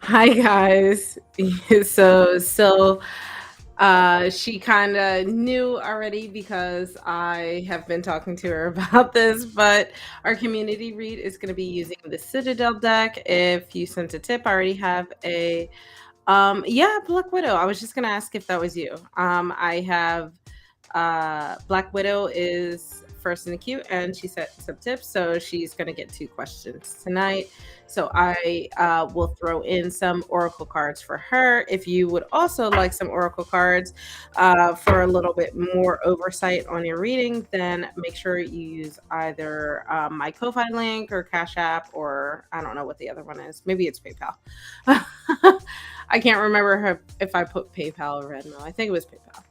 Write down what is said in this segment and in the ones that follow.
Hi guys. She kind of knew already because I have been talking to her about this, but our community read is going to be using the Citadel deck. If you sent a tip, I already have a yeah, Black Widow. I was just going to ask if that was you. I have Black Widow is first in the queue, and she set some tips, so she's going to get two questions tonight. So I will throw in some oracle cards for her. If you would also like some oracle cards for a little bit more oversight on your reading, then make sure you use either my Ko-fi link or Cash App, or I don't know what the other one is. Maybe it's PayPal. I can't remember if I put PayPal or Venmo. I think it was PayPal.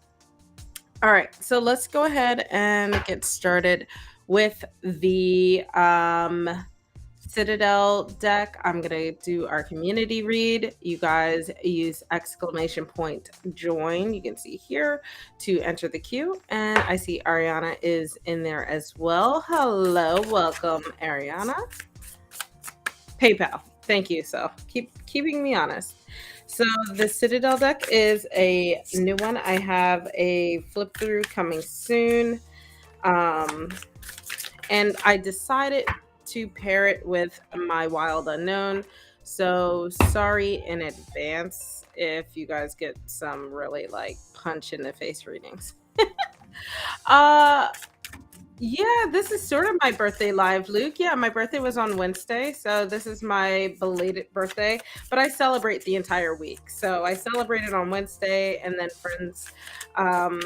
All right, so let's go ahead and get started with the Citadel deck. I'm gonna do our community read. You guys use exclamation point join. You can see here to enter the queue, and I see Ariana is in there as well. Hello, welcome, Ariana. PayPal. Thank you. So keeping me honest. So the Citadel deck is a new one. I have a flip through coming soon. Um, and I decided to pair it with my Wild Unknown. So sorry in advance if you guys get some really like punch in the face readings. uh yeah, this is sort of my birthday live, Luke. Yeah, my birthday was on Wednesday, so this is my belated birthday, but I celebrate the entire week. So I celebrated on Wednesday, and then friends um,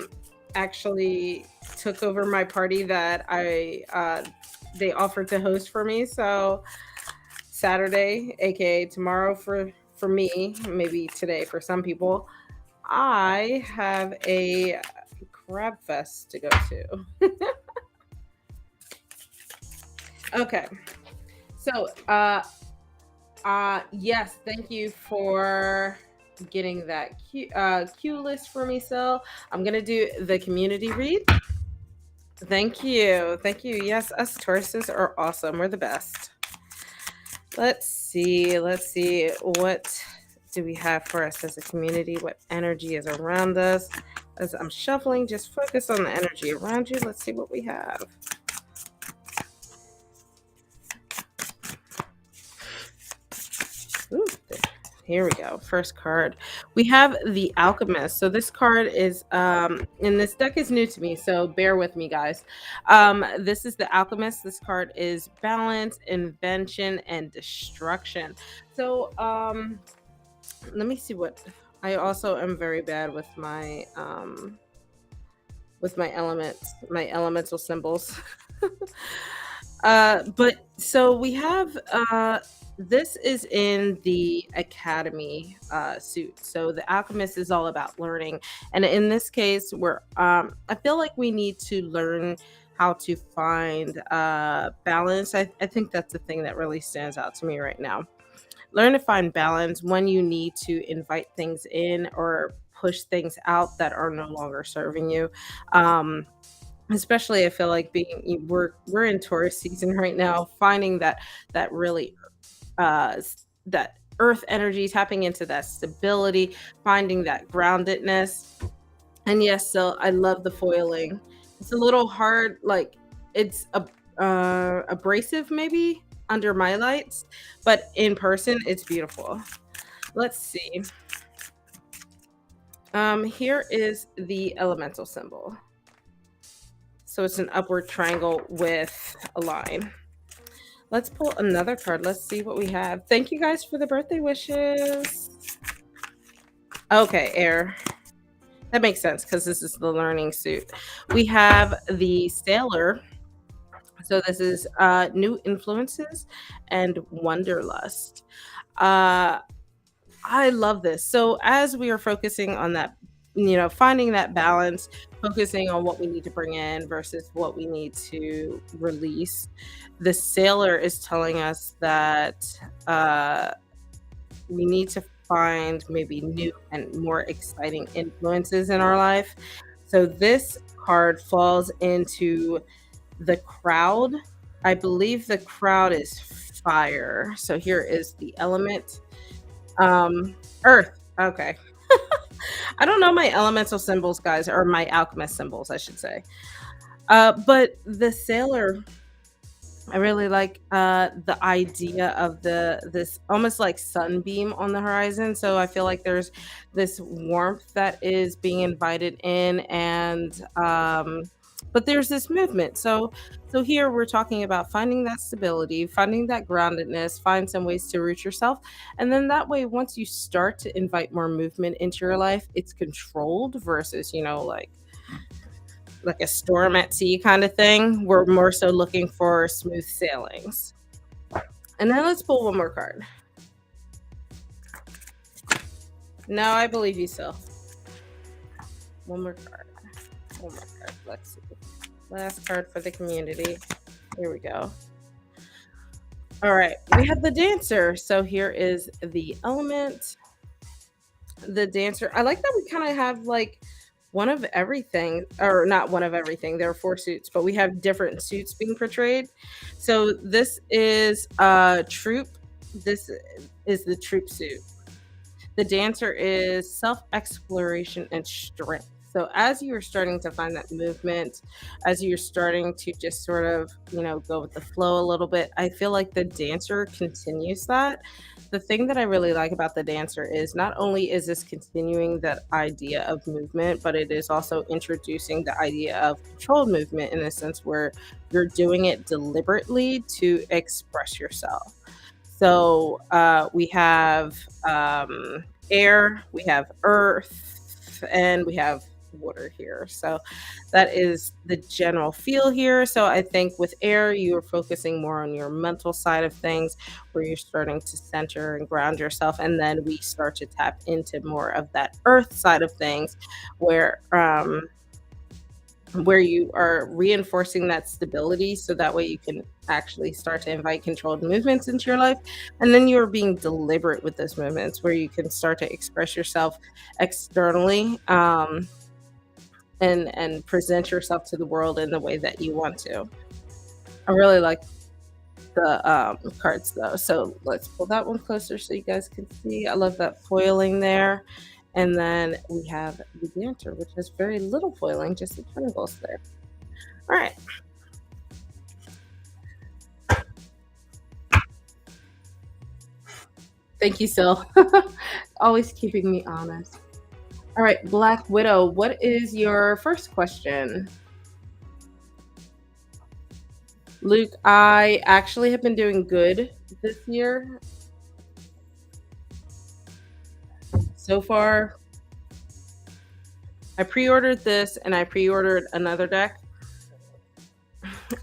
actually took over my party that they offered to host for me. So Saturday, aka tomorrow for me, maybe today for some people, I have a crab fest to go to. Okay. So, yes, thank you for getting that queue list for me, Sil. I'm gonna do the community read. Thank you, thank you. Yes, us Tauruses are awesome. We're the best. Let's see. Let's see. What do we have for us as a community? What energy is around us? As I'm shuffling, just focus on the energy around you. Let's see what we have. Ooh, here we go. First card. We have the Alchemist. So this card is and this deck is new to me, so bear with me, guys. This is the Alchemist. This card is balance, invention, and destruction. So let me see what I also am very bad with my elements, my elemental symbols. But so we have this is in the academy suit. So the alchemist is all about learning, and in this case, we're I feel like we need to learn how to find balance. I think that's the thing that really stands out to me right now. Learn to find balance when you need to invite things in or push things out that are no longer serving you. Um, Especially I feel like we're in tourist season right now, finding that really that earth energy, tapping into that stability, finding that groundedness. And yes, so I love the foiling. It's a little hard, like it's abrasive maybe under my lights, but in person it's beautiful. Let's see. Here is the elemental symbol. So it's an upward triangle with a line. Let's pull another card. Let's see what we have. Thank you guys for the birthday wishes. Okay, air. That makes sense because this is the learning suit. We have the sailor. So this is new influences and wanderlust. Uh, I love this. So as we are focusing on that, finding that balance, focusing on what we need to bring in versus what we need to release, the sailor is telling us that we need to find maybe new and more exciting influences in our life. So this card falls into the crowd. I believe the crowd is fire. So here is the element. Um, Earth. Okay. I don't know my elemental symbols, guys, or my alchemist symbols, I should say. But the sailor, I really like the idea of this almost like sunbeam on the horizon. So I feel like there's this warmth that is being invited in, and but there's this movement. So here we're talking about finding that stability, finding that groundedness, find some ways to root yourself, and then that way, once you start to invite more movement into your life, it's controlled versus like a storm at sea kind of thing. We're more so looking for smooth sailings. And then let's pull one more card. No, I believe you still. One more card. One more card. Let's see. Last card for the community. Here we go. All right. We have the dancer. So here is the element. The dancer. I like that we kind of have like one of everything, or not one of everything. There are four suits, but we have different suits being portrayed. So this is troop. This is the troop suit. The dancer is self exploration and strength. So as you're starting to find that movement, as you're starting to just sort of, go with the flow a little bit, I feel like the dancer continues that. The thing that I really like about the dancer is not only is this continuing that idea of movement, but it is also introducing the idea of controlled movement in a sense where you're doing it deliberately to express yourself. So we have air, we have earth, and we have water here. So that is the general feel here. So I think with air, you are focusing more on your mental side of things, where you're starting to center and ground yourself. And then we start to tap into more of that earth side of things, where you are reinforcing that stability so that way you can actually start to invite controlled movements into your life, and then you're being deliberate with those movements where you can start to express yourself externally, and present yourself to the world in the way that you want to. I really like the cards though, so let's pull that one closer so you guys can see. I love that foiling there. And then we have the dancer, which has very little foiling, just the tentacles there. All right. Thank you, Sil. Always keeping me honest. All right, Black Widow, what is your first question? Luke, I actually have been doing good this year. So far, I pre-ordered this and I pre-ordered another deck.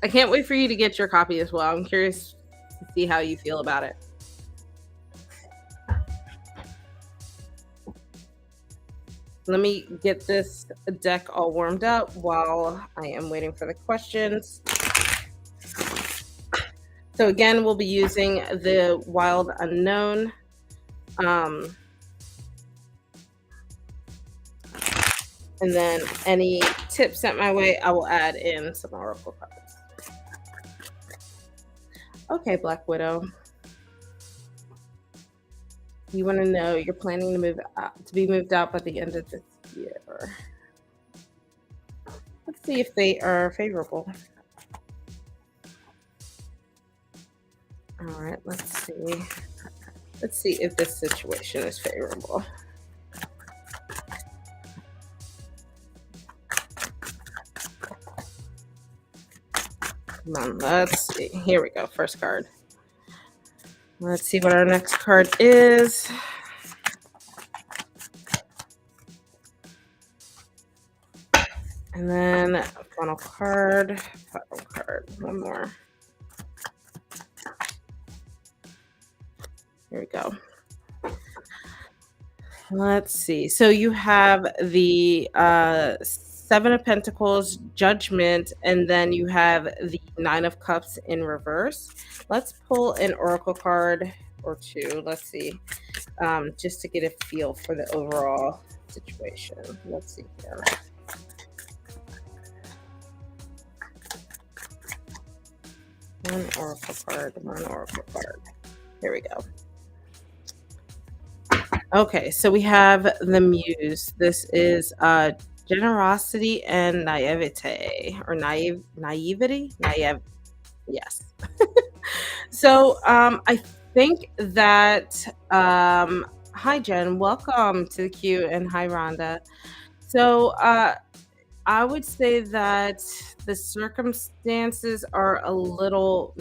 I can't wait for you to get your copy as well. I'm curious to see how you feel about it. Let me get this deck all warmed up while I am waiting for the questions. So again, we'll be using the Wild Unknown. And then any tips sent my way, I will add in some oracle cards. Okay, Black Widow. You want to know you're planning to be moved out by the end of this year. Let's see if they are favorable. All right, let's see. Let's see if this situation is favorable. Come on, let's see. Here we go. First card. Let's see what our next card is. And then final card. Final card. One more. Here we go. Let's see. So you have the Seven of Pentacles, Judgment, and then you have the Nine of Cups in reverse. Let's pull an oracle card or two. Let's see. Just to get a feel for the overall situation. Let's see here. One oracle card. Here we go. Okay, so we have the muse. This is generosity and naivete, or naivety. Yes. So I think that hi Jen, welcome to the queue, and hi Rhonda. So I would say that the circumstances are a little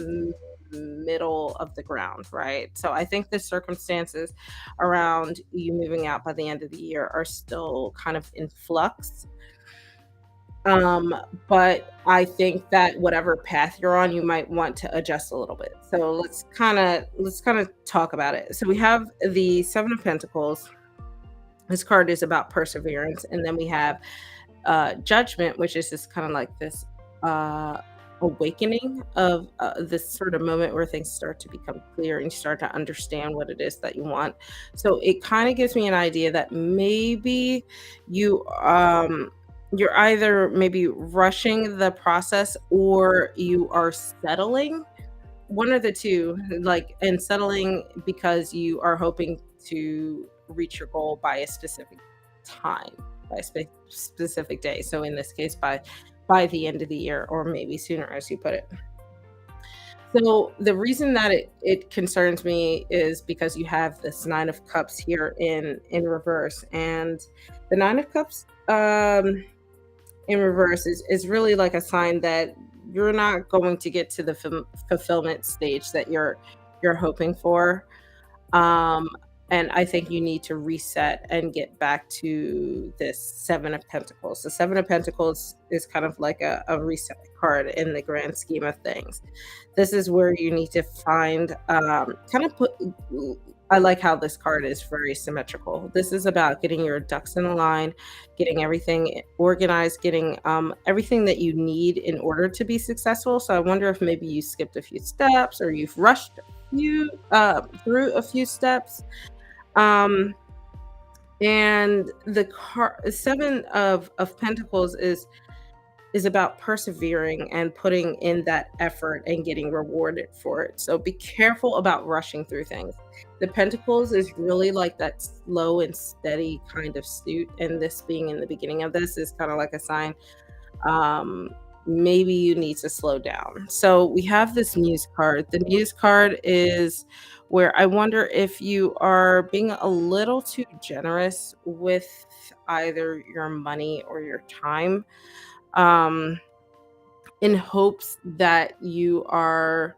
middle of the ground, right? So I think the circumstances around you moving out by the end of the year are still kind of in flux. Um, but I think that whatever path you're on, you might want to adjust a little bit. So let's kind of talk about it. So we have the Seven of Pentacles. This card is about perseverance, and then we have judgment, which is just kind of like this uh, awakening of this sort of moment where things start to become clear and you start to understand what it is that you want. So it kind of gives me an idea that maybe you you're either maybe rushing the process or you are settling, one of the two, like, and settling because you are hoping to reach your goal by a specific time, by a specific day. So in this case, by the end of the year, or maybe sooner, as you put it. So the reason that it concerns me is because you have this Nine of Cups here in reverse, and the Nine of Cups in reverse is really like a sign that you're not going to get to the fulfillment stage that you're hoping for. um and I think you need to reset and get back to this Seven of Pentacles. The Seven of Pentacles is kind of like a reset card in the grand scheme of things. This is where you need to find kind of put I like how this card is very symmetrical. This is about getting your ducks in a line, getting everything organized, getting everything that you need in order to be successful. So I wonder if maybe you skipped a few steps, or you've rushed you through a few steps. um and the Seven of Pentacles is about persevering and putting in that effort and getting rewarded for it. So be careful about rushing through things. The Pentacles is really like that slow and steady kind of suit, and this being in the beginning of this is kind of like a sign um maybe you need to slow down. So we have this Muse card. The Muse card is where I wonder if you are being a little too generous with either your money or your time, um in hopes that you are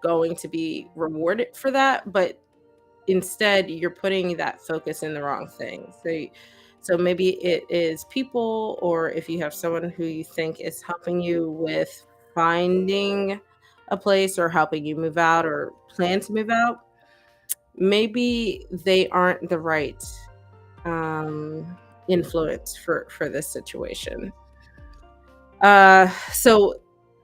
going to be rewarded for that, but instead you're putting that focus in the wrong thing. So maybe it is people, or if you have someone who you think is helping you with finding a place or helping you move out or plan to move out, maybe they aren't the right influence for this situation. So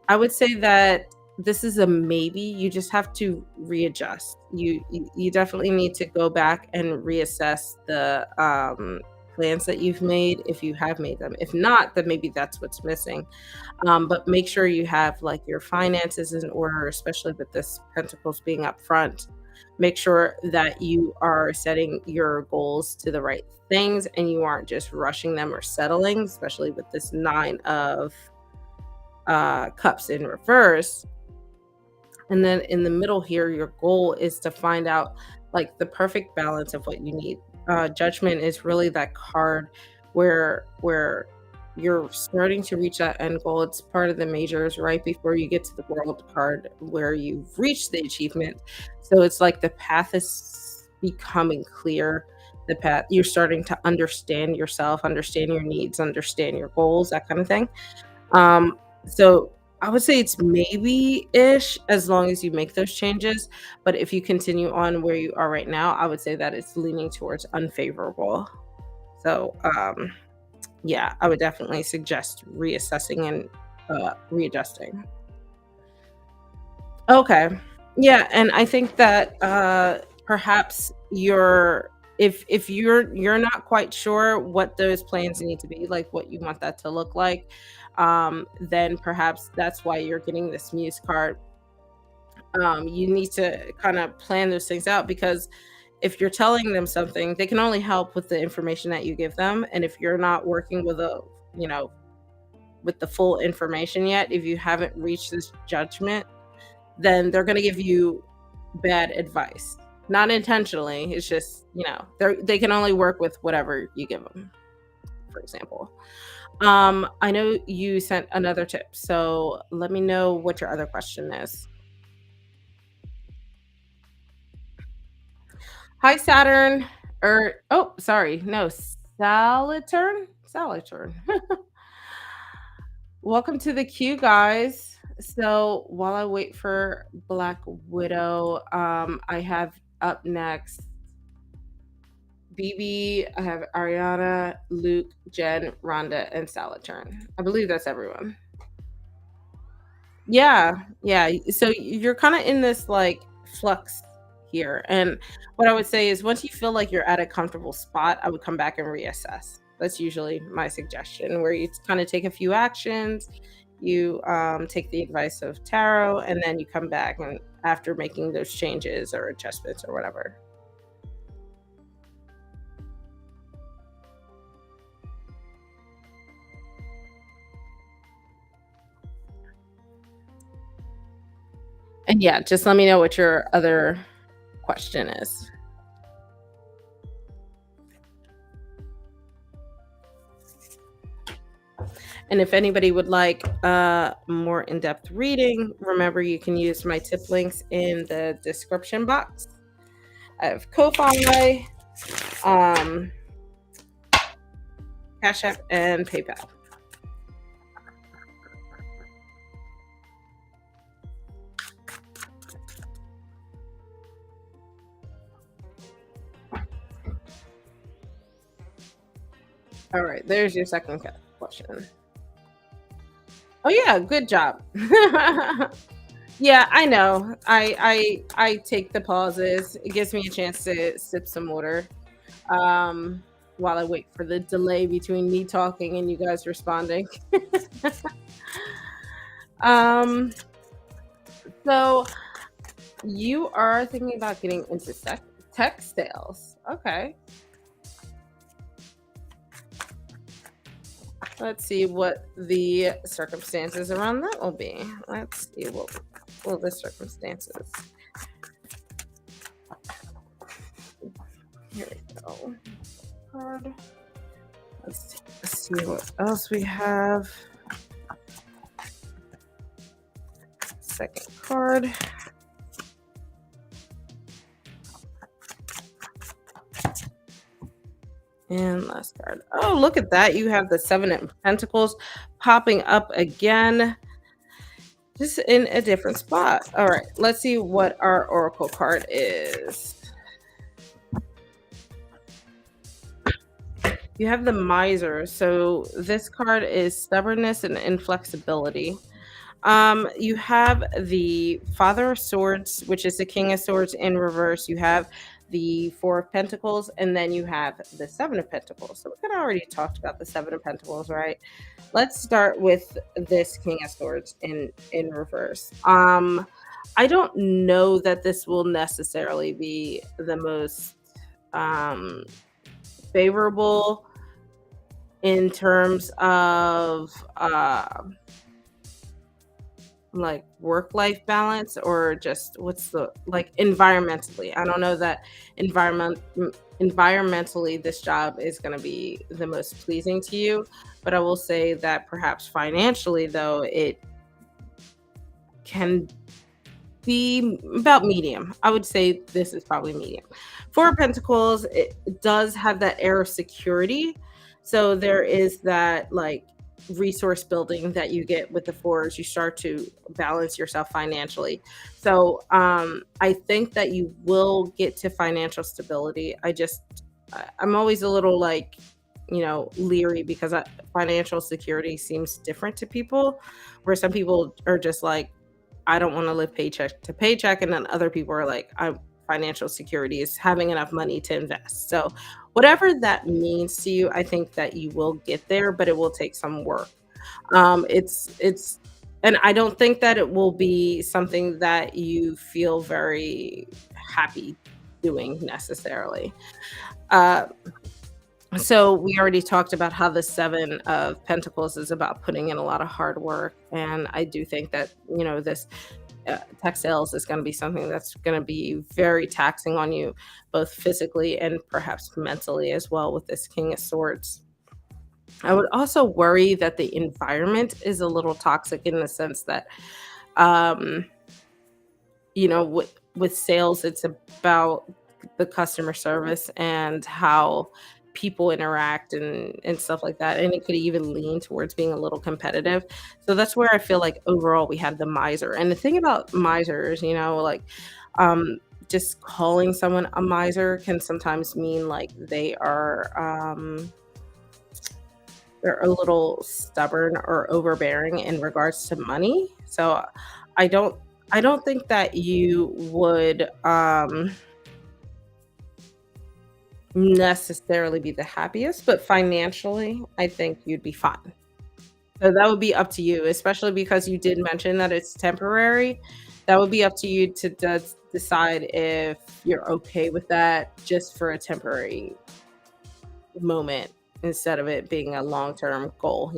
I would say that this is a maybe. You just have to readjust. You definitely need to go back and reassess the plans that you've made, if you have made them. If not, then maybe that's what's missing. But make sure you have like your finances in order, especially with this Pentacles being up front. Make sure that you are setting your goals to the right things and you aren't just rushing them or settling, especially with this Nine of Cups in reverse. And then in the middle here, your goal is to find out like the perfect balance of what you need. Judgment is really that card where you're starting to reach that end goal. It's part of the majors right before you get to the World card where you've reached the achievement. So it's like the path is becoming clear. The path, you're starting to understand yourself, understand your needs, understand your goals, that kind of thing. So I would say it's maybe-ish as long as you make those changes. But if you continue on where you are right now, I would say that it's leaning towards unfavorable. So yeah, I would definitely suggest reassessing and readjusting. Okay. Yeah, and I think that perhaps if you're not quite sure what those plans need to be, like what you want that to look like, then perhaps that's why you're getting this Muse card. You need to kind of plan those things out, because if you're telling them something, they can only help with the information that you give them. And if you're not working with you know, with the full information yet, if you haven't reached this judgment, then they're going to give you bad advice. Not intentionally. It's just, they can only work with whatever you give them, for example. I know you sent another tip, so let me know what your other question is. Hi, Saturn. Oh, sorry. No, Saturn. Saturn. Welcome to the queue, guys. So while I wait for Black Widow, I have up next BB, I have Ariana, Luke, Jen, Rhonda, and Salaturn. I believe that's everyone. Yeah, yeah. So you're kind of in this like flux here. And what I would say is once you feel like you're at a comfortable spot, I would come back and reassess. That's usually my suggestion, where you kind of take a few actions, you take the advice of tarot, and then you come back and after making those changes or adjustments or whatever. And yeah, just let me know what your other question is. And if anybody would like more in-depth reading, remember you can use my tip links in the description box. I have Ko-Fi, um, Cash App, and PayPal. All right, there's your second question. Oh yeah, good job. Yeah, I know. I take the pauses. It gives me a chance to sip some water. While I wait for the delay between me talking and you guys responding. um, so you are thinking about getting into tech sales. Okay. Let's see what the circumstances around that will be. Let's see what will the circumstances. Here we go. Card. Let's see what else we have. Second card. And last card. Oh, look at that. You have the Seven of Pentacles popping up again. Just in a different spot. All right. Let's see what our Oracle card is. You have the Miser. So this card is stubbornness and inflexibility. You have the Father of Swords, which is the King of Swords in reverse. You have the Four of Pentacles, and then you have the Seven of Pentacles. So we kind of already talked about the Seven of Pentacles, right? Let's start with this King of Swords in reverse. I don't know that this will necessarily be the most favorable in terms of like work-life balance, or just what's the like environmentally. I don't know that environmentally this job is going to be the most pleasing to you, but I will say that perhaps financially though it can be about medium. I would say this is probably medium. Four of Pentacles, it does have that air of security. So there is that like resource building that you get with the fours. You start to balance yourself financially. So I think that you will get to financial stability. I'm always a little like, leery because financial security seems different to people, where some people are just like, I don't want to live paycheck to paycheck. And then other people are like, financial security is having enough money to invest. So whatever that means to you, I think that you will get there, but it will take some work. It's and I don't think that it will be something that you feel very happy doing necessarily. Uh, so we already talked about how the 7 of Pentacles is about putting in a lot of hard work, and I do think that, this tech sales is going to be something that's going to be very taxing on you, both physically and perhaps mentally as well, with this King of Swords. I would also worry that the environment is a little toxic in the sense that, um, with sales, it's about the customer service and how people interact and stuff like that, and it could even lean towards being a little competitive. So that's where I feel like overall we have the miser. And the thing about misers, like, um, just calling someone a miser can sometimes mean like they're a little stubborn or overbearing in regards to money. So I don't I don't think that you would necessarily be the happiest, but financially, I think you'd be fine. So that would be up to you, especially because you did mention that it's temporary. That would be up to you to decide if you're okay with that just for a temporary moment instead of it being a long-term goal.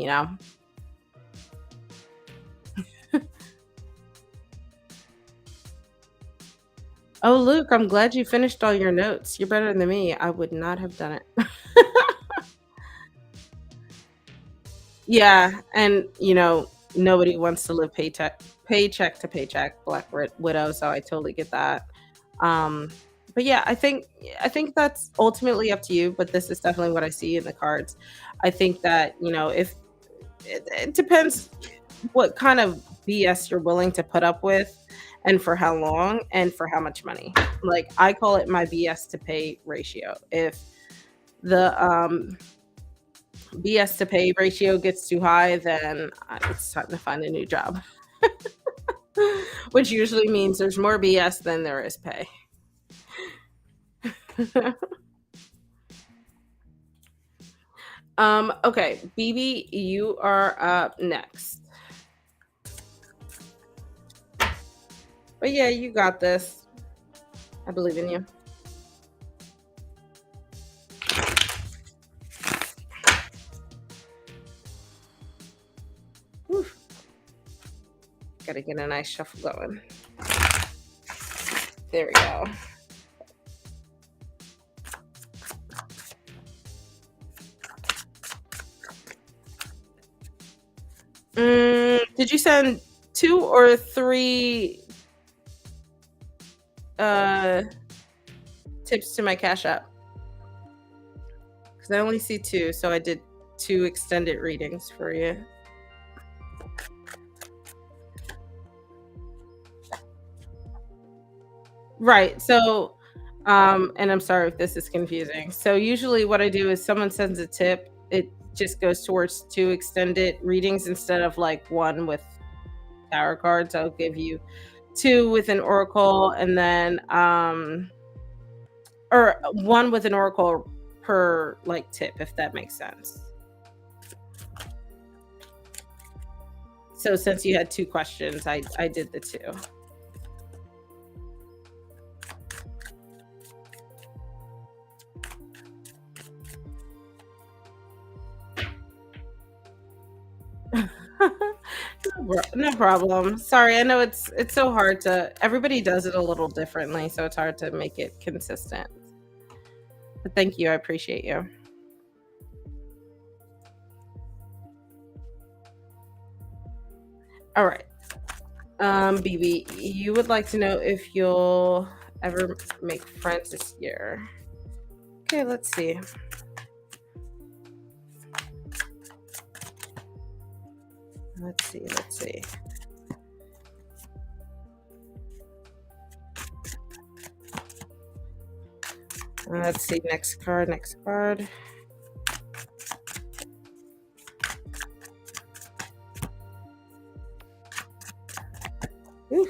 Oh, Luke, I'm glad you finished all your notes. You're better than me. I would not have done it. Yeah, and nobody wants to live paycheck to paycheck, widow, so I totally get that. Um, but yeah, I think that's ultimately up to you, but this is definitely what I see in the cards. I think that, if it depends what kind of BS you're willing to put up with and for how long and for how much money. Like I call it my BS to pay ratio. If the BS to pay ratio gets too high, then it's time to find a new job, which usually means there's more BS than there is pay. Okay, BB, you are up next. But yeah, you got this. I believe in you. Whew. Gotta get a nice shuffle going. There we go. Did you send 2 or 3 uh tips to my Cash App? Because I only see 2, so I did 2 extended readings for you. Right. So, and I'm sorry if this is confusing. So usually what I do is someone sends a tip, it just goes towards 2 extended readings instead of like 1 with tarot cards. I'll give you 2 with an oracle and then or 1 with an oracle per like tip, if that makes sense. So since you had 2 questions, I did the 2. No problem. Sorry, I know it's so hard to everybody does it a little differently, so it's hard to make it consistent. But thank you, I appreciate you. All right. BB, you would like to know if you'll ever make friends this year. Okay, let's see. Let's see, let's see. Let's see, next card, next card. Ooh.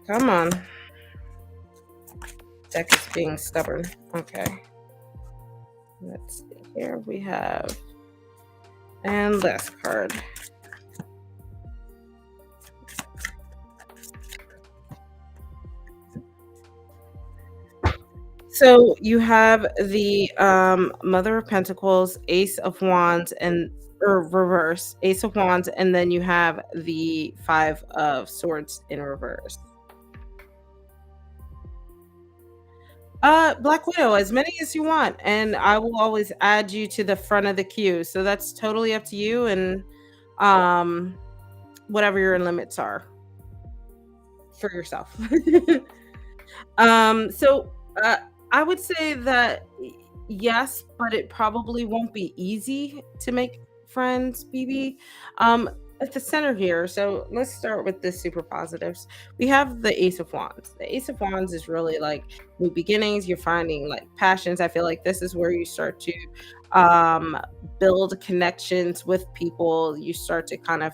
Come on. Deck is being stubborn. Okay. Let's see here. We have, and last card. So you have the Mother of Pentacles, Ace of Wands, and or reverse, Ace of Wands, and then you have the Five of Swords in reverse. Black Widow, as many as you want, and I will always add you to the front of the queue. So that's totally up to you and um whatever your limits are for yourself. So I would say that yes, but it probably won't be easy to make friends, BB. Um, at the center here, so let's start with the super positives. We have the Ace of Wands. The Ace of Wands is really like new beginnings. You're finding like passions. I feel like this is where you start to um, build connections with people. You start to kind of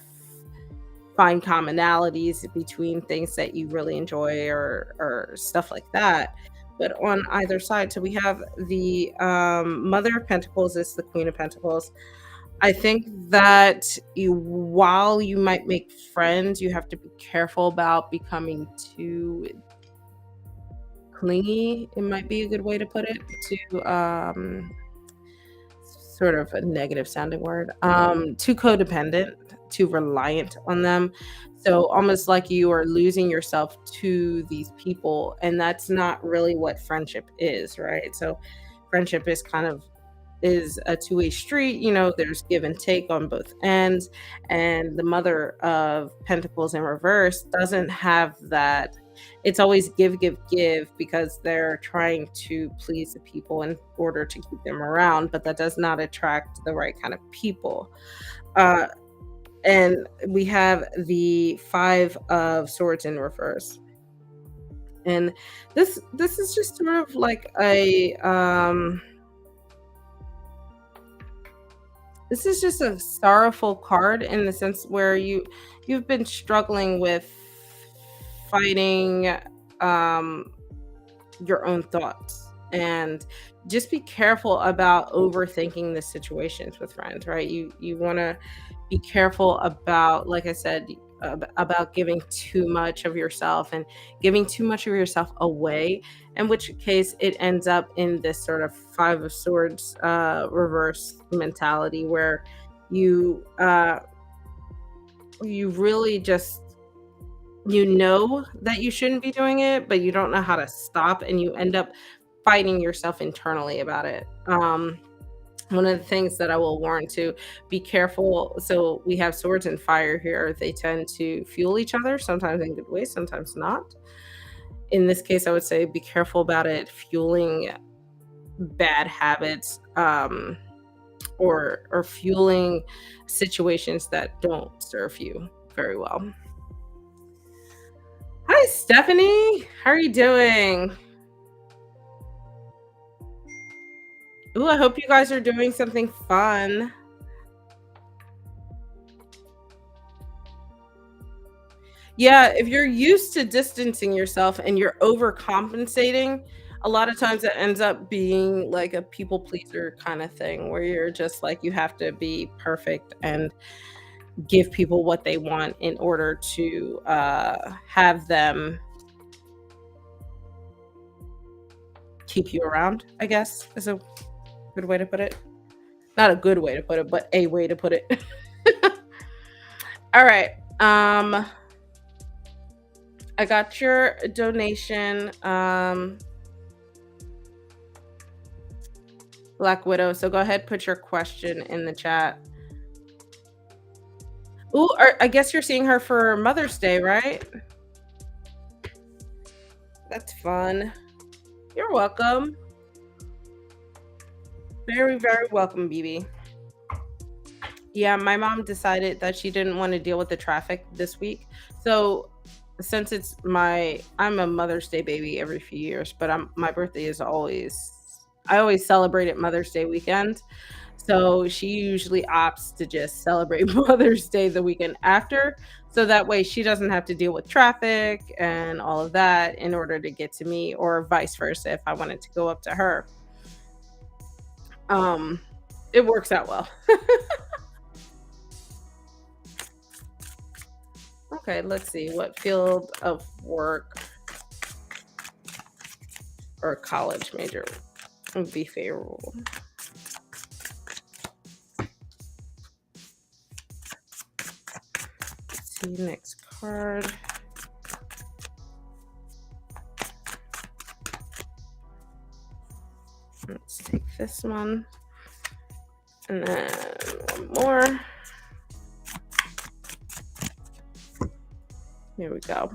find commonalities between things that you really enjoy or stuff like that. But on either side, so we have the Mother of Pentacles is the Queen of Pentacles. I think that while you might make friends, you have to be careful about becoming too clingy. It might be a good way to put it. To sort of a negative sounding word, too codependent, too reliant on them. So almost like you are losing yourself to these people, and that's not really what friendship is, right? So friendship is kind of is a two-way street. There's give and take on both ends, and the Mother of Pentacles in reverse doesn't have that. It's always give, give, give, because they're trying to please the people in order to keep them around, but that does not attract the right kind of people. uh and we have the Five of Swords in reverse, and this is just sort of like a this is just a sorrowful card in the sense where you've been struggling with fighting um your own thoughts, and just be careful about overthinking the situations with friends, right? You want to be careful about, like I said, about giving too much of yourself and giving too much of yourself away, in which case it ends up in this sort of Five of Swords reverse mentality where you really just that you shouldn't be doing it, but you don't know how to stop, and you end up fighting yourself internally about it. One of the things that I will warn to be careful. So we have swords and fire here. They tend to fuel each other, sometimes in good ways, sometimes not. In this case, I would say be careful about it fueling bad habits, or fueling situations that don't serve you very well. Hi, Stephanie. How are you doing? Ooh, I hope you guys are doing something fun. Yeah, if you're used to distancing yourself and you're overcompensating, a lot of times it ends up being like a people pleaser kind of thing where you're just like you have to be perfect and give people what they want in order to have them keep you around, I guess is a good way to put it. Not a good way to put it, but a way to put it. All right. I got your donation, Black Widow. So go ahead, put your question in the chat. Ooh, I guess you're seeing her for Mother's Day, right? That's fun. You're welcome. Very, very welcome, BB. Yeah, my mom decided that she didn't want to deal with the traffic this week. So since I'm a Mother's Day baby every few years, but my birthday is I always celebrate it Mother's Day weekend. So she usually opts to just celebrate Mother's Day the weekend after. So that way she doesn't have to deal with traffic and all of that in order to get to me, or vice versa if I wanted to go up to her. It works out well. Okay, let's see. What field of work or a college major would be favorable. Let's see, next card. Let's take this one. And then one more. Here we go.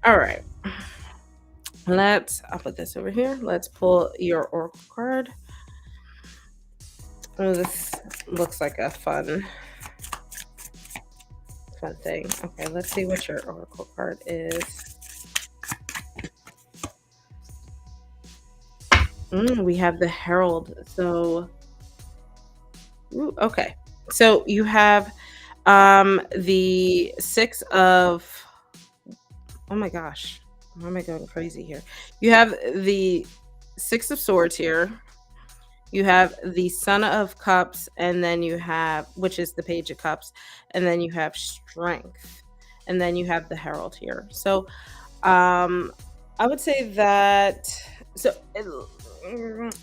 All right. I'll put this over here. Let's pull your oracle card. Oh, this looks like a fun thing. Okay, let's see what your oracle card is. We have the Herald. So, okay. So you have the Six of, oh my gosh, why am I going crazy here? You have the Six of Swords here. You have the Son of Cups, and then you have, which is the Page of Cups, and then you have Strength, and then you have the Herald here. So I would say that, so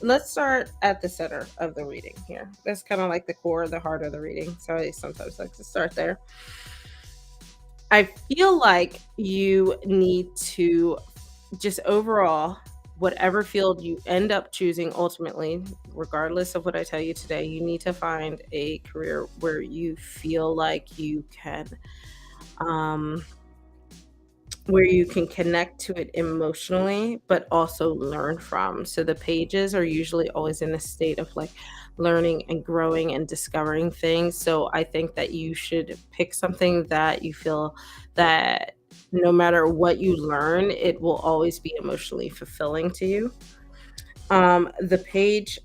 let's start at the center of the reading here. That's kind of like the core, the heart of the reading. So I sometimes like to start there. I feel like you need to just overall, whatever field you end up choosing ultimately, regardless of what I tell you today, you need to find a career where you feel like you can where you can connect to it emotionally, but also learn from. So the pages are usually always in a state of like learning and growing and discovering things. So I think that you should pick something that you feel that no matter what you learn, it will always be emotionally fulfilling to you. The page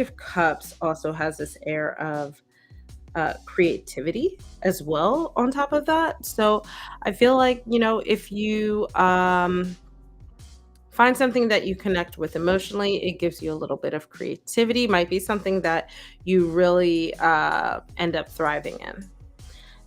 of cups also has this air of creativity as well on top of that. So I feel like, if you find something that you connect with emotionally, it gives you a little bit of creativity, might be something that you really end up thriving in.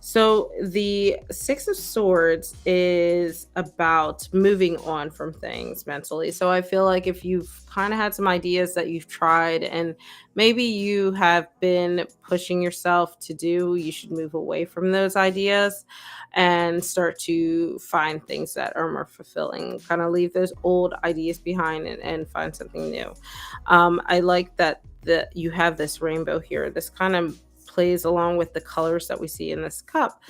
So the Six of Swords is about moving on from things mentally. So I feel like if you've kind of had some ideas that you've tried and maybe you have been pushing yourself to do, you should move away from those ideas and start to find things that are more fulfilling. Kind of leave those old ideas behind and find something new. I like that you have this rainbow here. This kind of plays along with the colors that we see in this cup,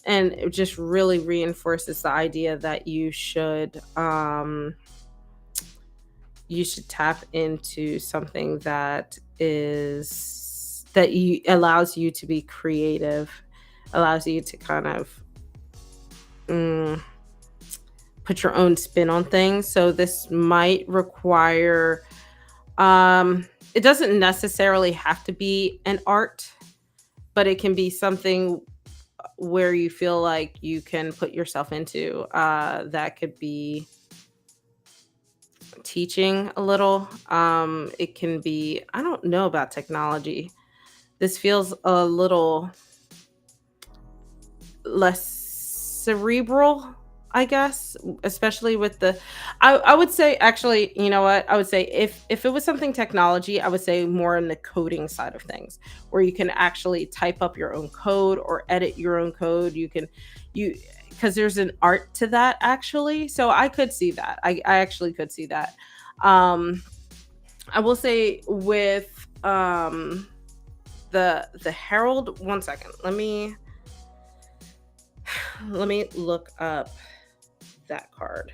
and it just really reinforces the idea that you should tap into something that allows you to be creative, allows you to kind of put your own spin on things. So this might require it doesn't necessarily have to be an art, but it can be something where you feel like you can put yourself into. That could be teaching a little. It can be, I don't know about technology. This feels a little less cerebral, I guess, especially with I would say, actually, you know what? I would say if it was something technology, I would say more in the coding side of things, where you can actually type up your own code or edit your own code. Because there's an art to that, actually. So I could see that. I actually could see that. I will say with the Herald, one second. Let me look up that card.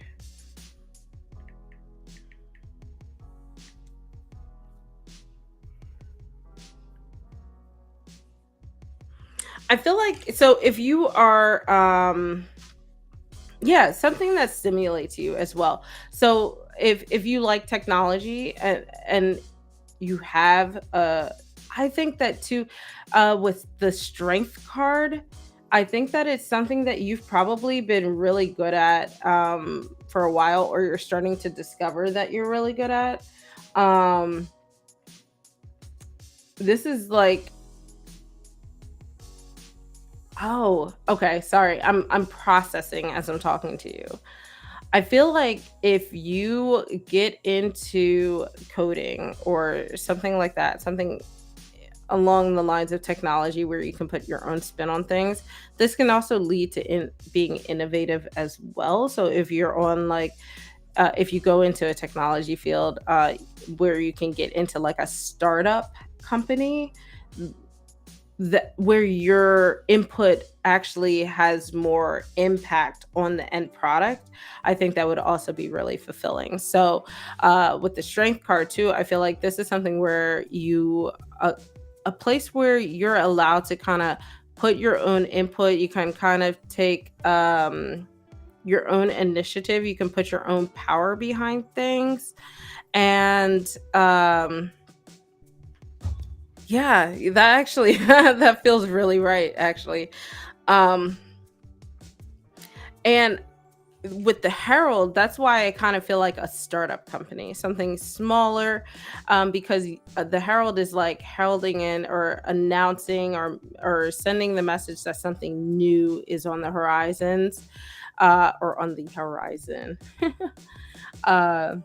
I feel like, so if you are something that stimulates you as well. So if you like technology and you have I think that too, with the Strength card, I think that it's something that you've probably been really good at for a while, or you're starting to discover that you're really good at. Um, this is like, oh, okay, sorry. I'm processing as I'm talking to you. I feel like if you get into coding or something like that, something along the lines of technology where you can put your own spin on things, this can also lead to being innovative as well. So if you're on like if you go into a technology field where you can get into like a startup company that where your input actually has more impact on the end product, I think that would also be really fulfilling. So with the strength card too, I feel like this is something where a place where you're allowed to kind of put your own input. You can kind of take your own initiative. You can put your own power behind things. And yeah, that actually that feels really right, actually. Um, and with the Herald, that's why I kind of feel like a startup company, something smaller, because the Herald is like heralding in or announcing or sending the message that something new is on the horizons, or on the horizon. uh,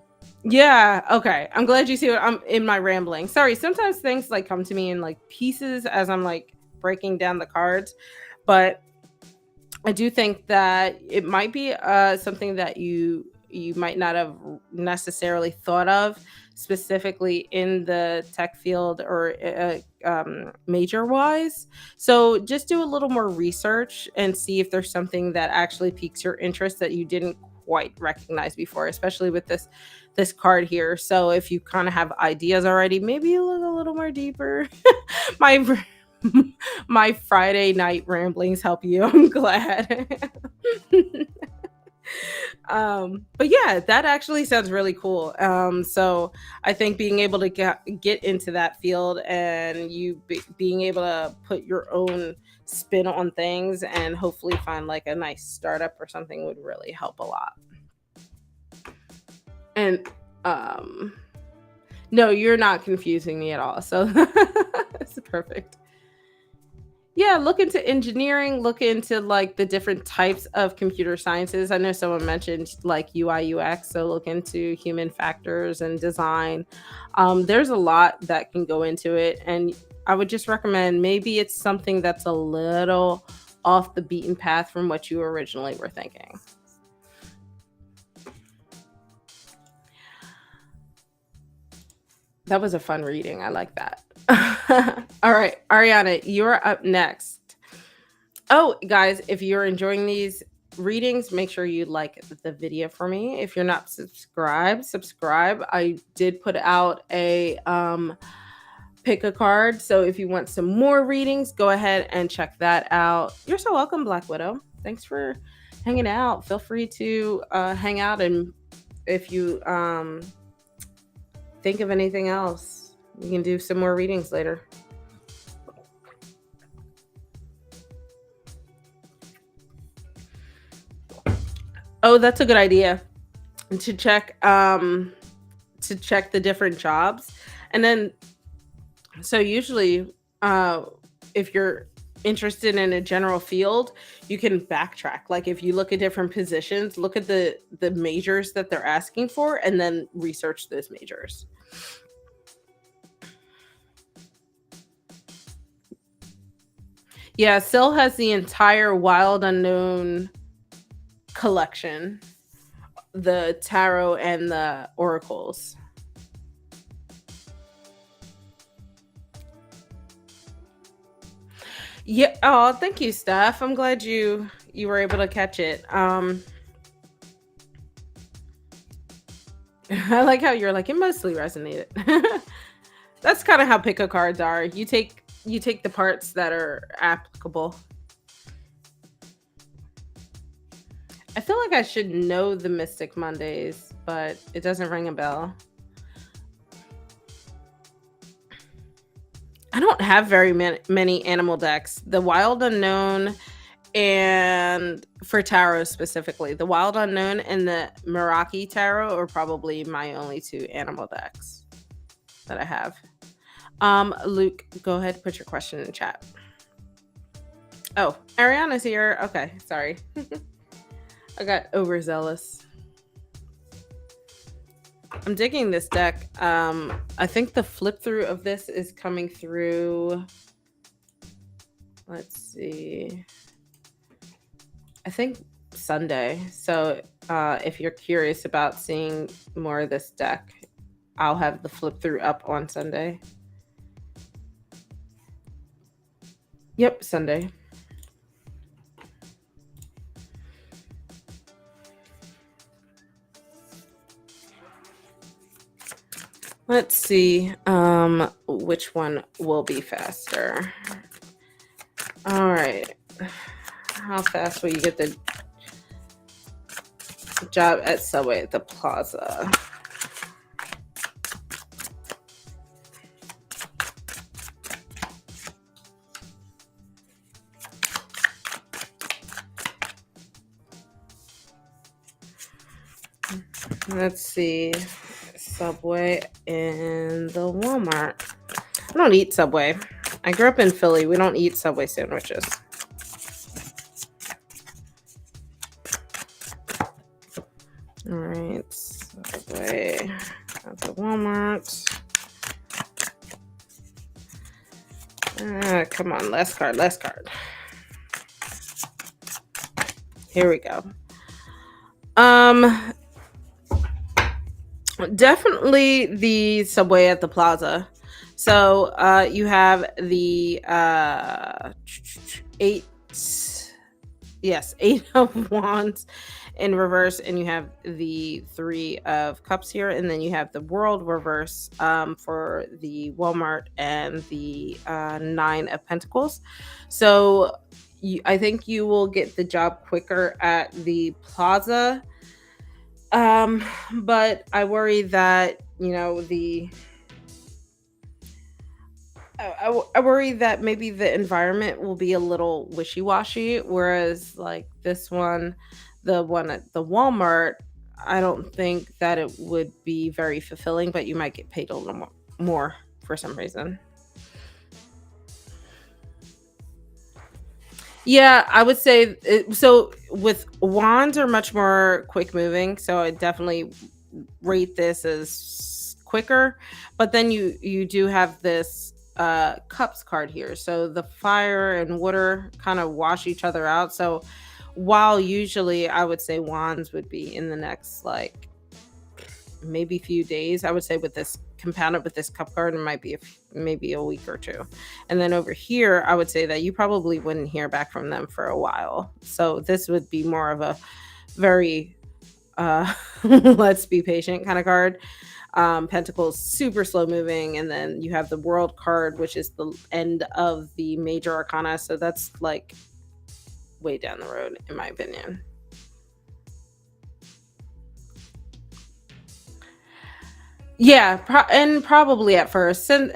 yeah, okay. I'm glad you see what I'm in my rambling. Sorry, sometimes things like come to me in like pieces as I'm like breaking down the cards, but I do think that it might be something that you might not have necessarily thought of specifically in the tech field or major wise. So just do a little more research and see if there's something that actually piques your interest that you didn't quite recognize before, especially with this card here. So if you kind of have ideas already, maybe look a little more deeper. my my Friday night ramblings help you. I'm glad. But yeah, that actually sounds really cool. So I think being able to get into that field and being able to put your own spin on things and hopefully find like a nice startup or something would really help a lot. And um, no, you're not confusing me at all. So it's perfect. Yeah, look into engineering, look into like the different types of computer sciences. I know someone mentioned like UI UX, so look into human factors and design. There's a lot that can go into it, and I would just recommend maybe it's something that's a little off the beaten path from what you originally were thinking. That was a fun reading. I like that. All right, Ariana, you're up next. Oh, guys, if you're enjoying these readings, make sure you like the video for me. If you're not subscribed, subscribe. I did put out a pick a card. So if you want some more readings, go ahead and check that out. You're so welcome, Black Widow. Thanks for hanging out. Feel free to hang out, and if you think of anything else, we can do some more readings later. Oh, that's a good idea to check the different jobs. And then so usually if you're interested in a general field, you can backtrack. Like if you look at different positions, look at the majors that they're asking for and then research those majors. Yeah, Syl has the entire Wild Unknown collection, the tarot and the oracles. Yeah. Oh, thank you, Steph. I'm glad you were able to catch it. I like how you're like it mostly resonated. That's kind of how pick a cards are. You take the parts that are applicable. I feel like I should know the Mystic Mondays, but it doesn't ring a bell. I don't have very many animal decks. The Wild Unknown and for tarot specifically, the Wild Unknown and the Meraki Tarot are probably my only two animal decks that I have. Luke, go ahead and put your question in the chat. Oh, Ariana's here. Okay, sorry. I got overzealous. I'm digging this deck. I think the flip through of this is coming through. Let's see. I think Sunday. So if you're curious about seeing more of this deck, I'll have the flip through up on Sunday. Yep, Sunday. Let's see which one will be faster. All right. How fast will you get the job at Subway at the Plaza? Let's see. Subway and the Walmart. I don't eat Subway. I grew up in Philly. We don't eat Subway sandwiches. All right. Subway at the Walmart. Come on. Last card. Last card. Here we go. Definitely the Subway at the Plaza. So you have the eight of wands in reverse, and you have the 3 of cups here, and then you have the world reverse for the Walmart, and the 9 of pentacles. So I think you will get the job quicker at the Plaza. But I worry that, I worry that maybe the environment will be a little wishy-washy, whereas like this one, the one at the Walmart, I don't think that it would be very fulfilling, but you might get paid a little more for some reason. Yeah, I would say so. With wands are much more quick moving, so I definitely rate this as quicker. But then you do have this cups card here, so the fire and water kind of wash each other out. So while usually I would say wands would be in the next like maybe few days, I would say with this compounded with this cup card, it might be maybe a week or two. And then over here, I would say that you probably wouldn't hear back from them for a while. So this would be more of a very let's be patient kind of card. Pentacles super slow moving, and then you have the world card, which is the end of the major arcana. So that's like way down the road, in my opinion. Yeah, and probably at first, and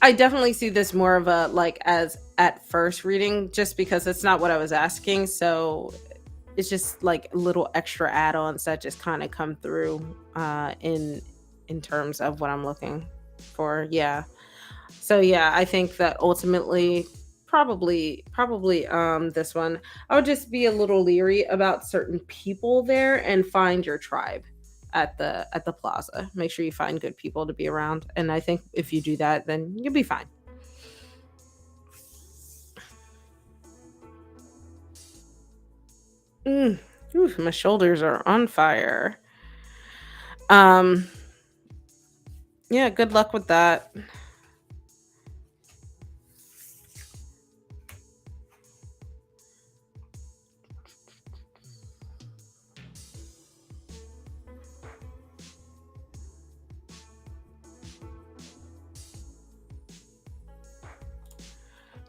I definitely see this more of a like as at first reading, just because it's not what I was asking. So it's just like little extra add-ons that just kind of come through in terms of what I'm looking for. Yeah. So yeah, I think that ultimately probably this one, I would just be a little leery about certain people there, and find your tribe at the Plaza. Make sure you find good people to be around, and I think if you do that, then you'll be fine. Ooh, my shoulders are on fire. Um yeah, good luck with that.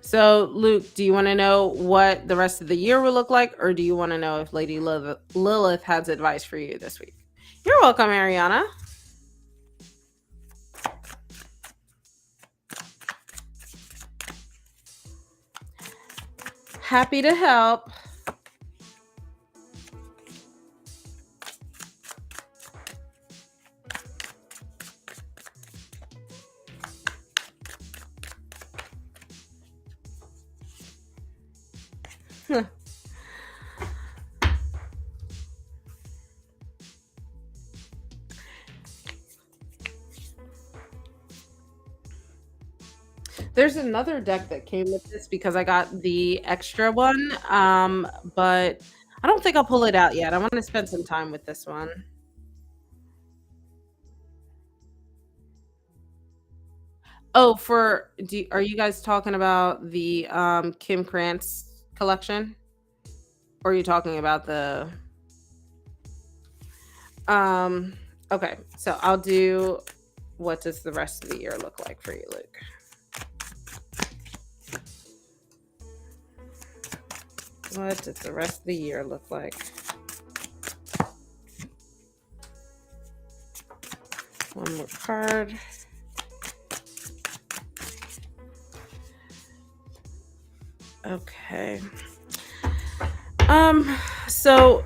So, Luke, do you want to know what the rest of the year will look like, or do you want to know if Lady Lilith has advice for you this week? You're welcome, Ariana. Happy to help. There's another deck that came with this because I got the extra one, but I don't think I'll pull it out yet. I want to spend some time with this one. Oh, are you guys talking about the Kim Krantz collection? Or are you talking about the um okay, so I'll do what does the rest of the year look like for you, Luke? What does the rest of the year look like? One more card. Okay. So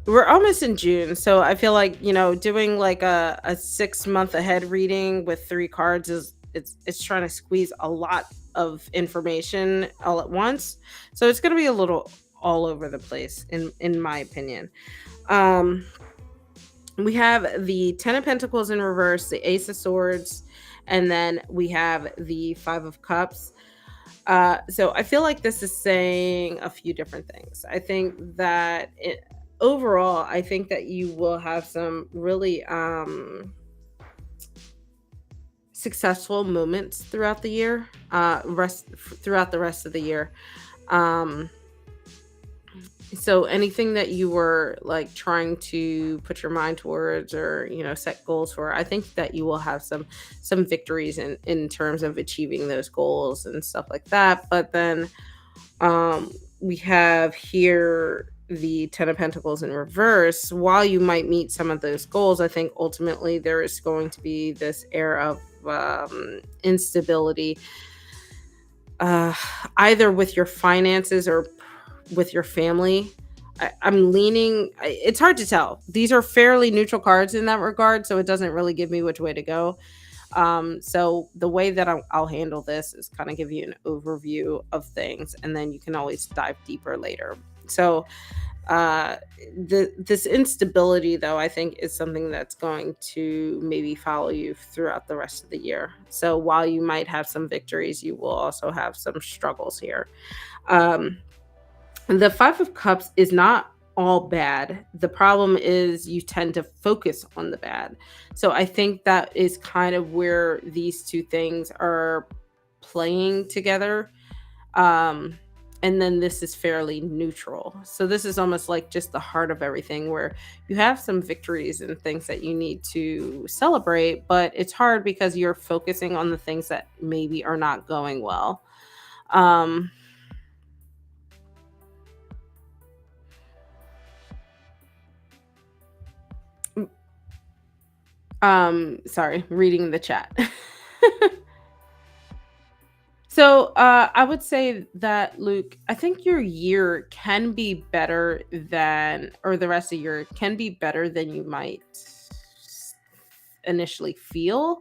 we're almost in June, so I feel like, doing like a 6 month ahead reading with three cards is it's trying to squeeze a lot of information all at once. So it's gonna be a little all over the place in my opinion. Um we have the Ten of Pentacles in reverse, the Ace of Swords, and then we have the Five of Cups. So I feel like this is saying a few different things. I think that overall, I think that you will have some really successful moments throughout the year, throughout the rest of the year. Um, so anything that you were like trying to put your mind towards or set goals for, I think that you will have some victories in terms of achieving those goals and stuff like that. But then we have here the Ten of Pentacles in reverse. While you might meet some of those goals, I think ultimately there is going to be this air of instability, uh, either with your finances or with your family. I'm leaning, it's hard to tell. These are fairly neutral cards in that regard, so it doesn't really give me which way to go. So the way that I'll handle this is kind of give you an overview of things, and then you can always dive deeper later. So this instability, though, I think is something that's going to maybe follow you throughout the rest of the year. So while you might have some victories, you will also have some struggles here. Um, the Five of Cups is not all bad. The problem is you tend to focus on the bad. So I think that is kind of where these two things are playing together. Um, and then this is fairly neutral. So this is almost like just the heart of everything, where you have some victories and things that you need to celebrate, but it's hard because you're focusing on the things that maybe are not going well. Um, sorry, reading the chat. So I would say that, Luke, I think your year can be better than, or the rest of your year can be better than you might initially feel,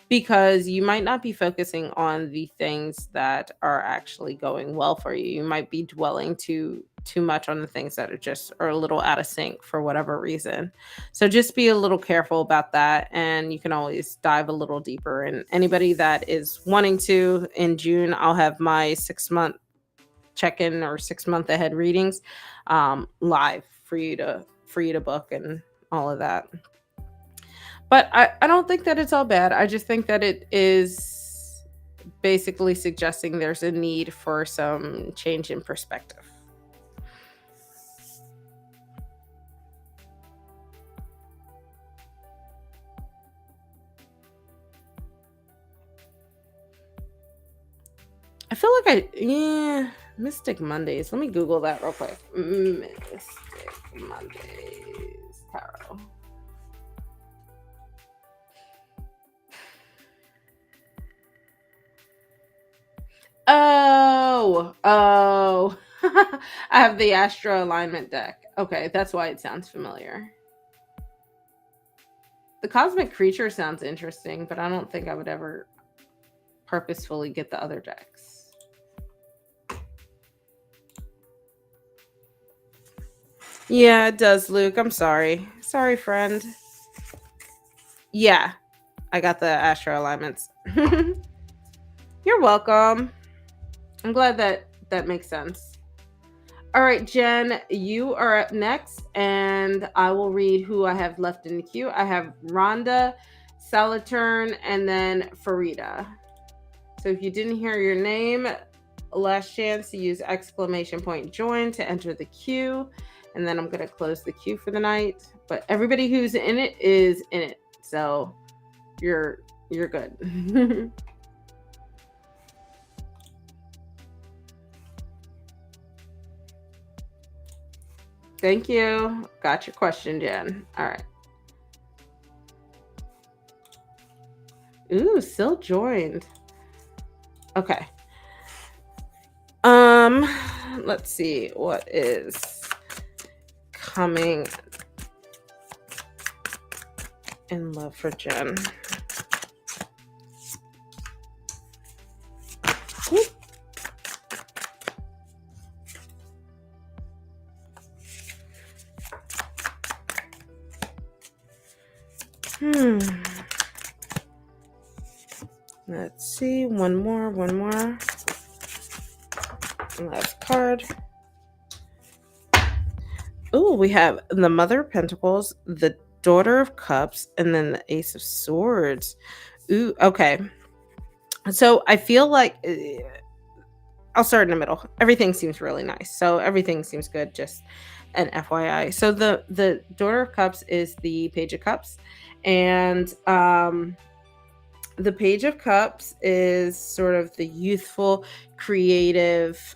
because you might not be focusing on the things that are actually going well for you. You might be dwelling too much on the things that are a little out of sync for whatever reason. So just be a little careful about that, and you can always dive a little deeper. And anybody that is wanting to, in June, I'll have my 6 month check-in or 6 month ahead readings live for you to book and all of that. But I don't think that it's all bad. I just think that it is basically suggesting there's a need for some change in perspective. I feel like Mystic Mondays. Let me Google that real quick. Mystic Mondays Tarot. Oh. I have the Astro Alignment deck. Okay, that's why it sounds familiar. The Cosmic Creature sounds interesting, but I don't think I would ever purposefully get the other decks. Yeah, it does, Luke. I'm sorry. Sorry, friend. Yeah. I got the astro alignments. You're welcome. I'm glad that that makes sense. All right, Jen, you are up next, and I will read who I have left in the queue. I have Rhonda, Salatern, and then Farida. So if you didn't hear your name, last chance to use exclamation point join to enter the queue. And then I'm going to close the queue for the night. But everybody who's in it is in it. So you're good. Thank you. Got your question, Jen. All right. Ooh, still joined. Okay. Let's see what is coming in love for Jen. Let's see, one more. Last card. Oh, we have the Mother of Pentacles, the Daughter of Cups, and then the Ace of Swords. Ooh, okay. So I feel like I'll start in the middle. Everything seems really nice. So everything seems good, just an FYI. So the Daughter of Cups is the Page of Cups. And the Page of Cups is sort of the youthful, creative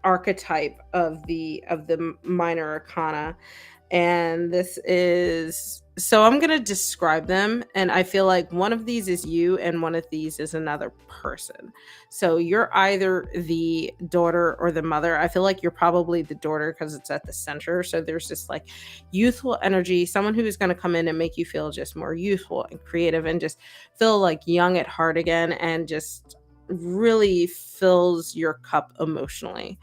archetype of the minor arcana. And this is, so I'm going to describe them, and I feel like one of these is you and one of these is another person. So you're either the daughter or the mother. I feel like you're probably the daughter because it's at the center. So there's this like youthful energy, someone who is going to come in and make you feel just more youthful and creative and just feel like young at heart again, and just really fills your cup emotionally.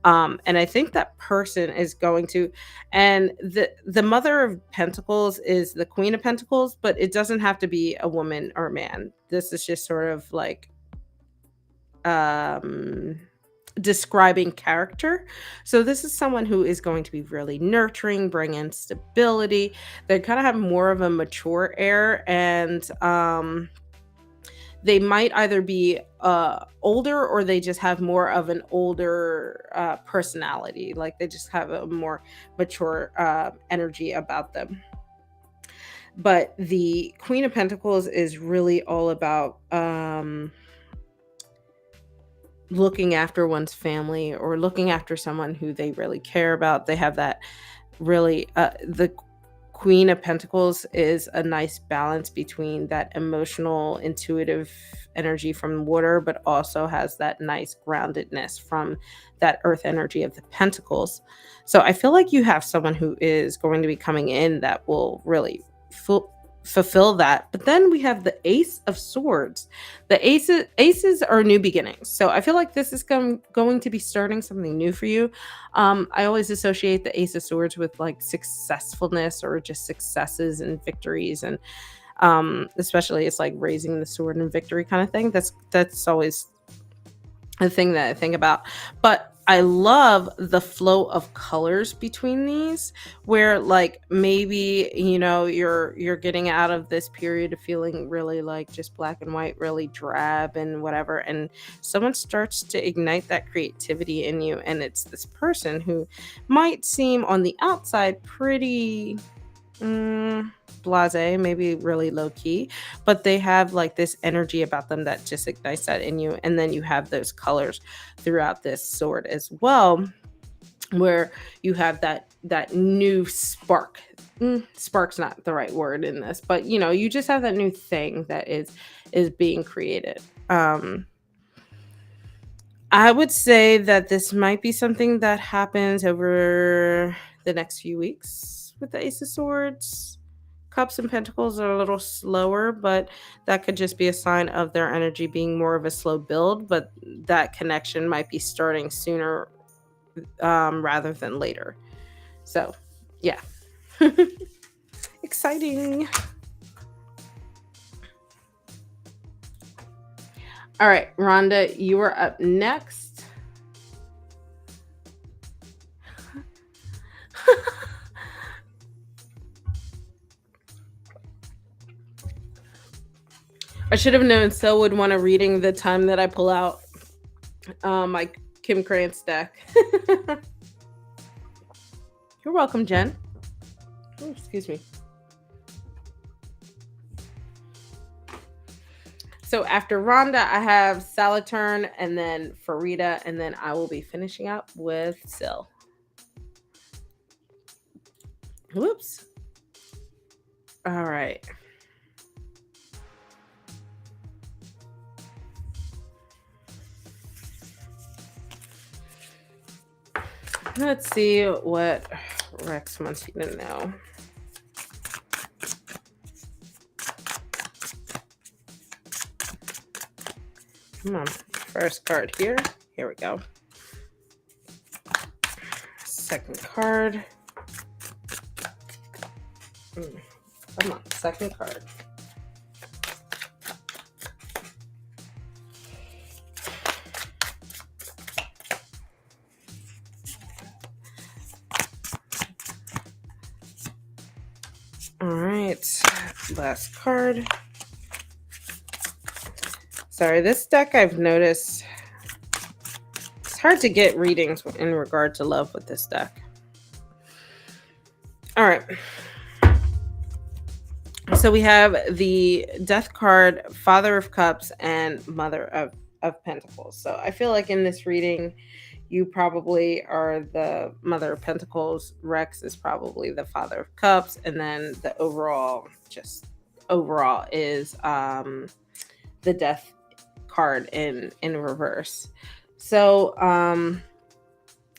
And I think that person is going to, and the Mother of Pentacles is the Queen of Pentacles, but it doesn't have to be a woman or a man. This is just sort of like describing character. So this is someone who is going to be really nurturing, bring in stability. They kind of have more of a mature air, and they might either be older, or they just have more of an older personality. Like they just have a more mature energy about them. But the Queen of Pentacles is really all about looking after one's family, or looking after someone who they really care about. They have that really, the Queen of Pentacles is a nice balance between that emotional, intuitive energy from water, but also has that nice groundedness from that earth energy of the Pentacles. So I feel like you have someone who is going to be coming in that will really fulfill that. But then we have the Ace of Swords. The aces are new beginnings. So I feel like this is going to be starting something new for you. I always associate the Ace of Swords with like successfulness, or just successes and victories, and especially it's like raising the sword and victory kind of thing. That's always a thing that I think about. But I love the flow of colors between these, where like maybe, you know, you're getting out of this period of feeling really like just black and white, really drab and whatever, and someone starts to ignite that creativity in you, and it's this person who might seem on the outside pretty blase, maybe really low key, but they have like this energy about them that just ignites that in you. And then you have those colors throughout this sword as well, where you have that new spark. Spark's not the right word in this, but you know, you just have that new thing that is being created. I would say that this might be something that happens over the next few weeks with the Ace of Swords. Cups and Pentacles are a little slower, but that could just be a sign of their energy being more of a slow build, but that connection might be starting sooner rather than later. So, yeah. Exciting. All right, Rhonda, you are up next. I should have known Sil would want a reading the time that I pull out my Kim Krantz deck. You're welcome, Jen. Oh, excuse me. So after Rhonda, I have Salatern and then Farida, and then I will be finishing up with Sil. Whoops. All right. Let's see what Rex wants you to know. Come on. First card here. Here we go. Second card. Come on. Second card. All right. Last card. Sorry, this deck I've noticed it's hard to get readings in regard to love with this deck. All right. So we have the Death card, Father of Cups, and Mother of Pentacles. So I feel like in this reading, you probably are the Mother of Pentacles. Rex is probably the Father of Cups, and then the overall is the Death card in reverse. So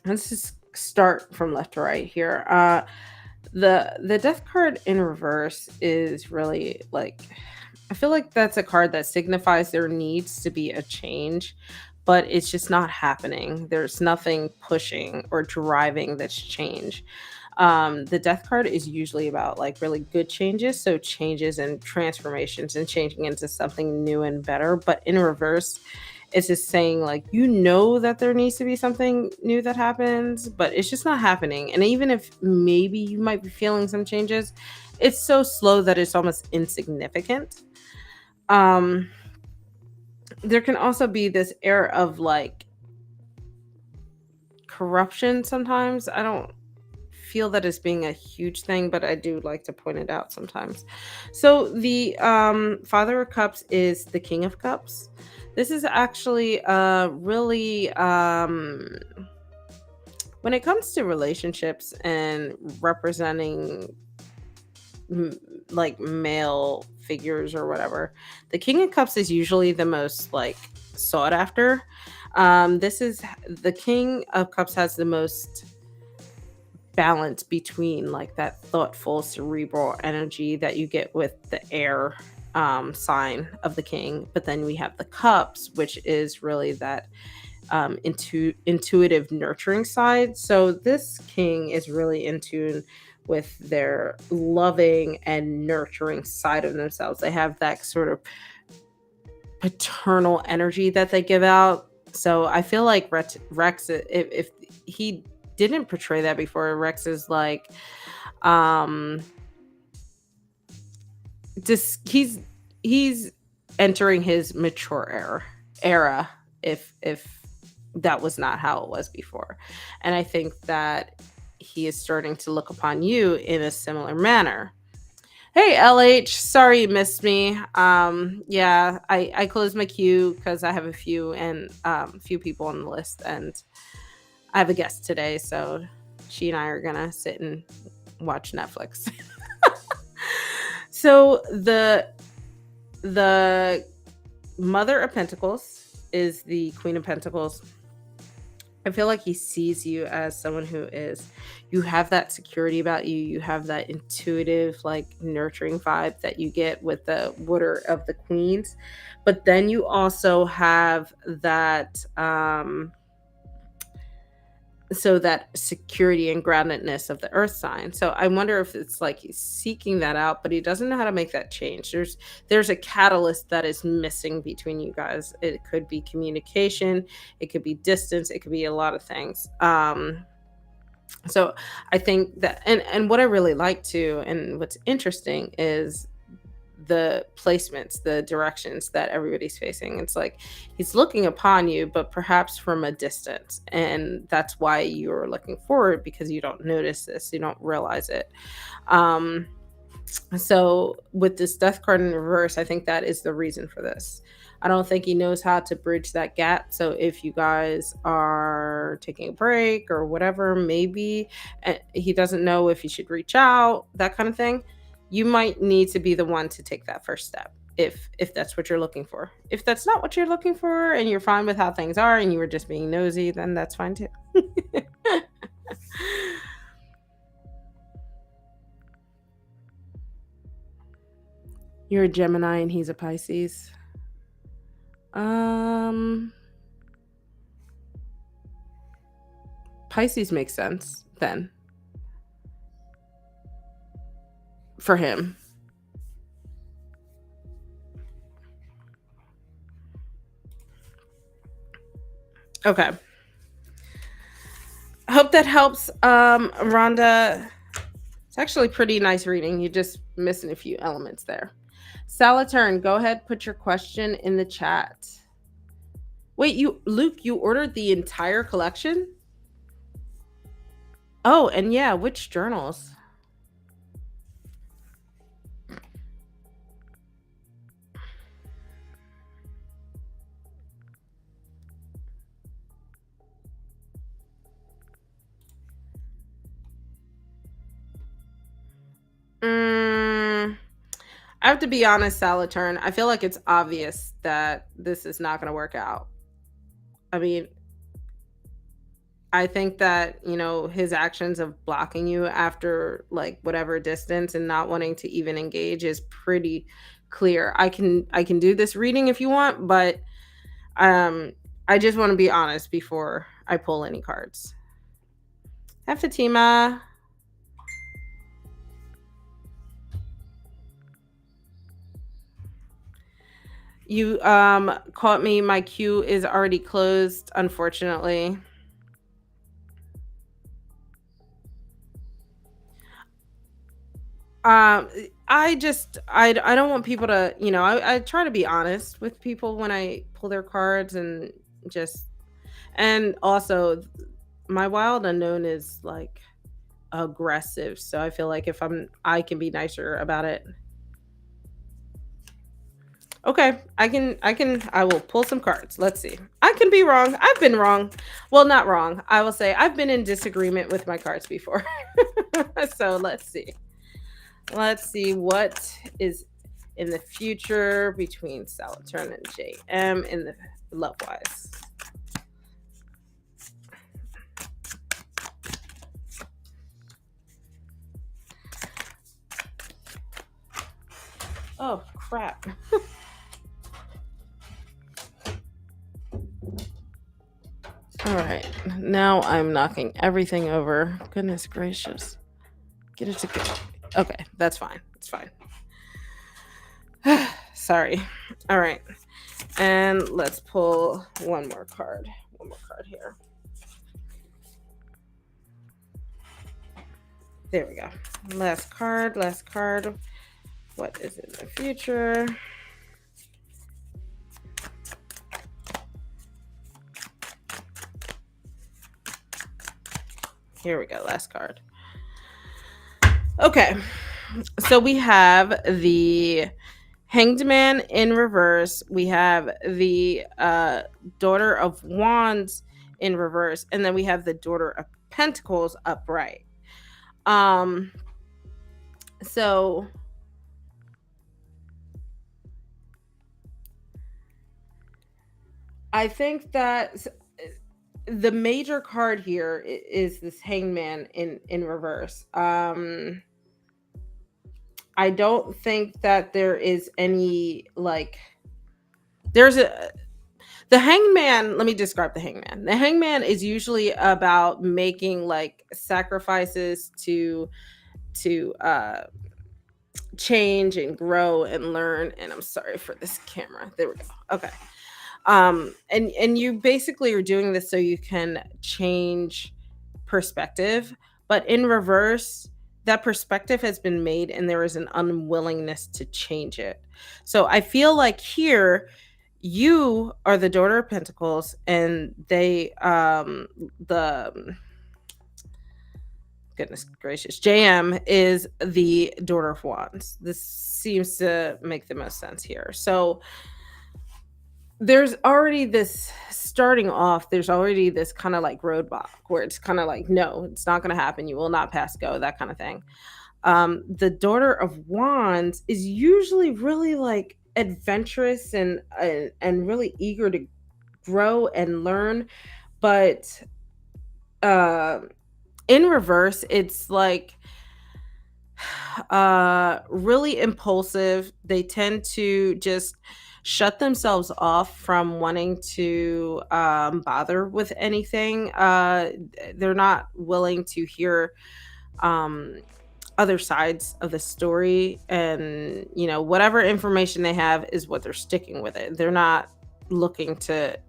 let's just start from left to right here. The Death card in reverse is really like, I feel like that's a card that signifies there needs to be a change, but it's just not happening. There's nothing pushing or driving this change. The Death card is usually about like really good changes, so changes and transformations and changing into something new and better. But in reverse, it's just saying like, you know, that there needs to be something new that happens, but it's just not happening. And even if maybe you might be feeling some changes, it's so slow that it's almost insignificant. There can also be this air of like corruption sometimes. I don't feel that as being a huge thing, but I do like to point it out sometimes. So the Father of Cups is the King of Cups. This is actually really when it comes to relationships and representing like male figures or whatever, the King of Cups is usually the most like sought after. This is the King of Cups has the most balance between like that thoughtful cerebral energy that you get with the air sign of the king, but then we have the cups, which is really that intuitive nurturing side. So this king is really in tune with their loving and nurturing side of themselves. They have that sort of paternal energy that they give out. So I feel like Rex, if he didn't portray that before, Rex is like just he's entering his mature era if that was not how it was before. And I think that he is starting to look upon you in a similar manner. Hey LH, sorry you missed me. Yeah, I closed my queue because I have a few people on the list, and I have a guest today, so she and I are gonna sit and watch Netflix. So the Mother of Pentacles is the Queen of Pentacles. I feel like he sees you as someone who is, you have that security about you. You have that intuitive, like nurturing vibe that you get with the Water of the Queens. But then you also have that, so that security and groundedness of the earth sign. So I wonder if it's like he's seeking that out, but he doesn't know how to make that change. There's a catalyst that is missing between you guys. It could be communication, it could be distance, it could be a lot of things. So I think that, and what I really like too, and what's interesting is the placements, the directions that everybody's facing. It's like he's looking upon you, but perhaps from a distance. And that's why you're looking forward, because you don't notice this, you don't realize it. Um, so with this death card in reverse, I think that is the reason for this. I don't think he knows how to bridge that gap. So if you guys are taking a break or whatever, maybe he doesn't know if he should reach out, that kind of thing. You might need to be the one to take that first step if that's what you're looking for. If that's not what you're looking for and you're fine with how things are and you were just being nosy, then that's fine too. You're a Gemini and he's a Pisces. Um Pisces makes sense then for him. Okay. I hope that helps. Rhonda, it's actually pretty nice reading. You're just missing a few elements there. Salatern, go ahead, put your question in the chat. Wait, Luke, you ordered the entire collection? Oh, and yeah, which journals? I have to be honest, Salatern. I feel like it's obvious that this is not going to work out. I mean, I think that, his actions of blocking you after like whatever distance and not wanting to even engage is pretty clear. I can do this reading if you want, but I just want to be honest before I pull any cards. Hi, Fatima. You caught me. My queue is already closed, unfortunately. I don't want people to, I try to be honest with people when I pull their cards, and also my wild unknown is like aggressive, so I feel like if I can be nicer about it. Okay, I will pull some cards. Let's see. I can be wrong. I've been wrong. Well, not wrong. I will say I've been in disagreement with my cards before. So let's see. Let's see what is in the future between Salatern and JM in the love wise. Oh crap. All right, now I'm knocking everything over. Goodness gracious. Get it together. Okay, that's fine. It's fine. Sorry. All right. And let's pull one more card. One more card here. There we go. Last card. Last card. What is in the future? Here we go. Last card. Okay. So we have the Hanged Man in reverse. We have the Daughter of Wands in reverse. And then we have the Daughter of Pentacles upright. So I think that the major card here is this Hangman in reverse. I don't think that there is any like there's The hangman, let me describe the hangman. The hangman is usually about making like sacrifices to change and grow and learn. And I'm sorry for this camera. There we go. Okay. And you basically are doing this so you can change perspective, but in reverse, that perspective has been made and there is an unwillingness to change it. So I feel like here you are the daughter of pentacles and they the goodness gracious, JM is the daughter of wands. This seems to make the most sense here. So there's already this starting off, there's already this kind of like roadblock where it's kind of like, no, it's not going to happen. You will not pass go, that kind of thing. The daughter of wands is usually really like adventurous and really eager to grow and learn, but uh in reverse, it's like really impulsive. They tend to just shut themselves off from wanting to bother with anything. They're not willing to hear um other sides of the story, and whatever information they have is what they're sticking with. It, they're not looking to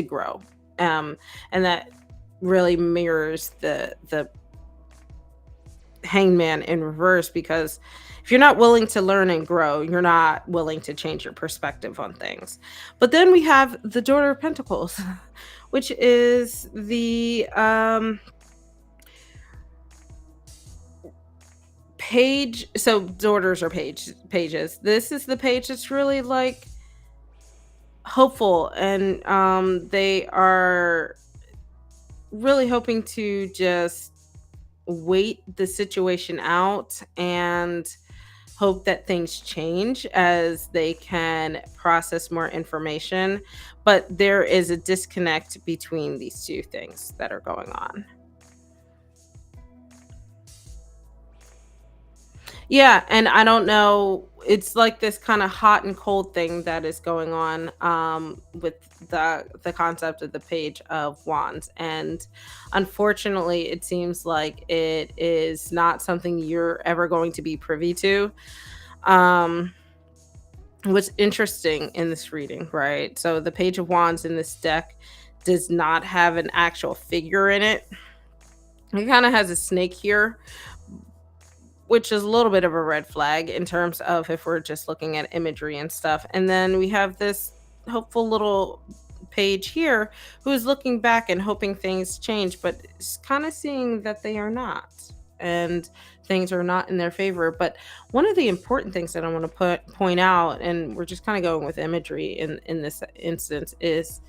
grow. And that really mirrors the hangman in reverse, because if you're not willing to learn and grow, you're not willing to change your perspective on things. But then we have the daughter of pentacles, which is the page. So daughters are pages. This is the page that's really like hopeful, and they are really hoping to just wait the situation out and hope that things change as they can process more information. But there is a disconnect between these two things that are going on. Yeah, and I don't know, it's like this kind of hot and cold thing that is going on with the concept of the page of wands. And unfortunately, it seems like it is not something you're ever going to be privy to. Um what's interesting in this reading, right? So the page of wands in this deck does not have an actual figure in it. It kind of has a snake here, which is a little bit of a red flag in terms of if we're just looking at imagery and stuff. And then we have this hopeful little page here who is looking back and hoping things change, but it's kind of seeing that they are not. And things are not in their favor. But one of the important things that I want to point out, and we're just kind of going with imagery in this instance, is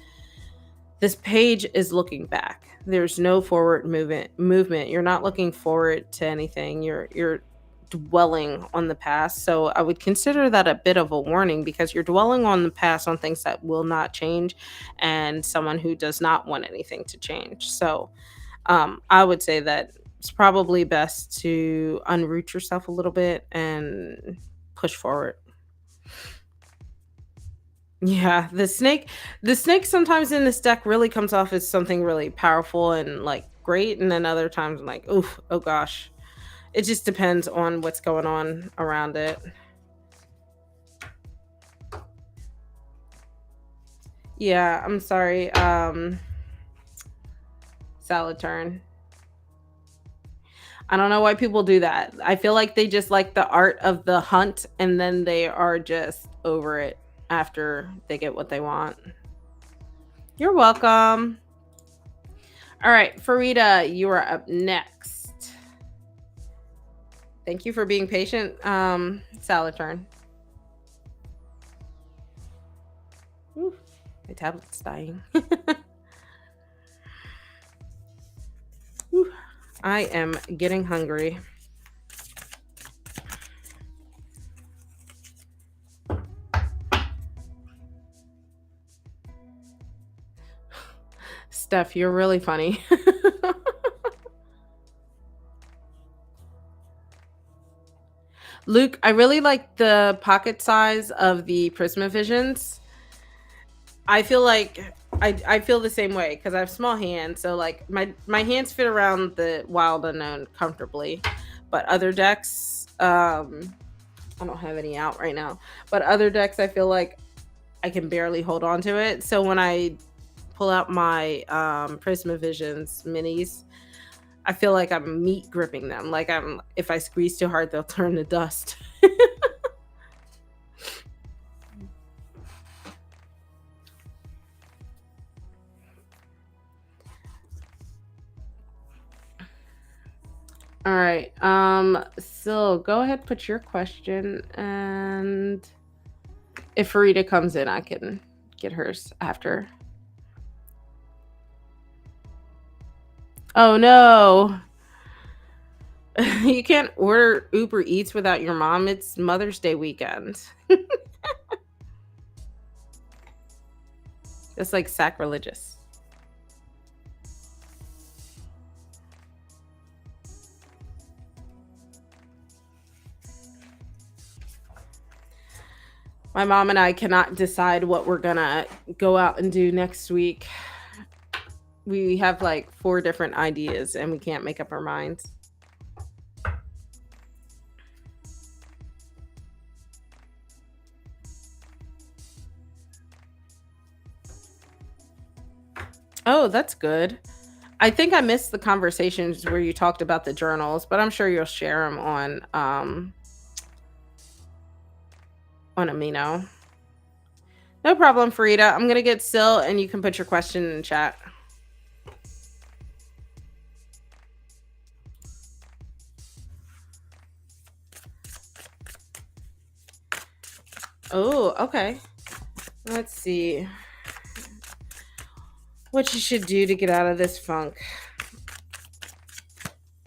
this page is looking back. There's no forward movement. You're not looking forward to anything. You're dwelling on the past. So I would consider that a bit of a warning, because you're dwelling on the past on things that will not change, and someone who does not want anything to change. So I would say that it's probably best to unroot yourself a little bit and push forward. Yeah, the snake sometimes in this deck really comes off as something really powerful and like great, and then other times I'm like, oof, oh gosh. It just depends on what's going on around it. Yeah, I'm sorry. Salad turn. I don't know why people do that. I feel like they just like the art of the hunt and then they are just over it after they get what they want. You're welcome. All right, Farida, you are up next. Thank you for being patient. Salad turn. Ooh, my tablet's dying. Ooh, I am getting hungry. Steph, you're really funny. Luke, I really like the pocket size of the Prisma Visions. I feel like I feel the same way because I have small hands, so like my hands fit around the Wild Unknown comfortably, but other decks, I don't have any out right now, but other decks I feel like I can barely hold on to it. So when I pull out my Prisma Visions minis, I feel like I'm meat gripping them. Like I'm if I squeeze too hard, they'll turn to dust. All right. So go ahead, put your question, and if Farida comes in, I can get hers after. Oh no. You can't order Uber Eats without your mom. It's Mother's Day weekend. It's like sacrilegious. My mom and I cannot decide what we're gonna go out and do next week. We have like 4 different ideas and we can't make up our minds. Oh, that's good. I think I missed the conversations where you talked about the journals, but I'm sure you'll share them on Amino. No problem, Farida. I'm gonna get Sil, and you can put your question in chat. Oh, okay. Let's see what you should do to get out of this funk.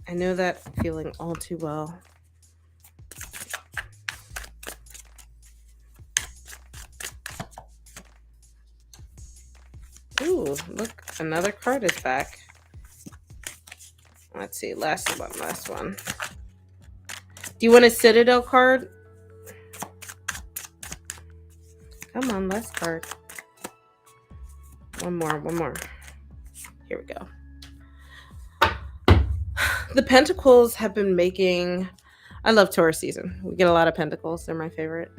I know that feeling all too well. Ooh, look, another card is back. Let's see, last one. Do you want a Citadel card? Come on, last card. One more. Here we go. The Pentacles have been making... I love Taurus season. We get a lot of Pentacles. They're my favorite.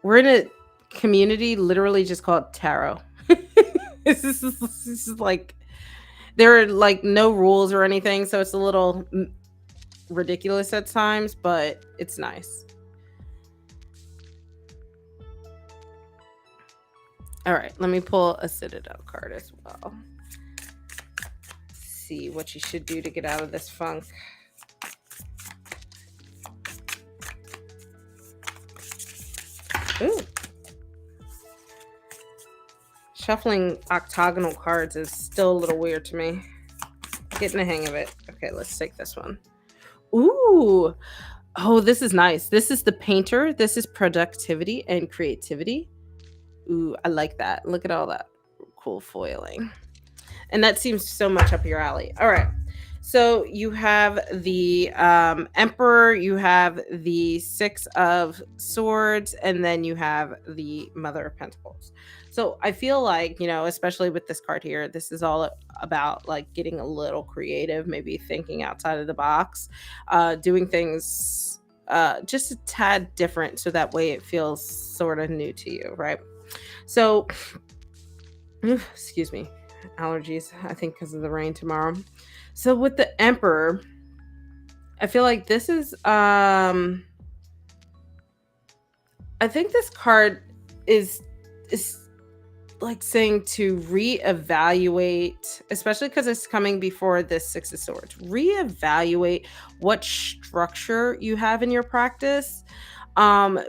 We're in a community literally just called Tarot. This is like... There are like no rules or anything, so it's a little ridiculous at times, but it's nice. All right, let me pull a Citadel card as well. See what you should do to get out of this funk. Ooh. Shuffling octagonal cards is still a little weird to me. Getting the hang of it. Okay, let's take this one. Ooh. Oh, this is nice. This is the Painter. This is productivity and creativity. Ooh, I like that. Look at all that cool foiling. And that seems so much up your alley. All right. So you have the Emperor, you have the 6 of Swords, and then you have the Mother of Pentacles. So I feel like, you know, especially with this card here, this is all about like getting a little creative, maybe thinking outside of the box, doing things just a tad different so that way it feels sort of new to you, right? So, excuse me, allergies, I think because of the rain tomorrow. So with the Emperor, I feel like this is I think this card is like saying to reevaluate, especially because it's coming before this 6 of Swords. Reevaluate what structure you have in your practice,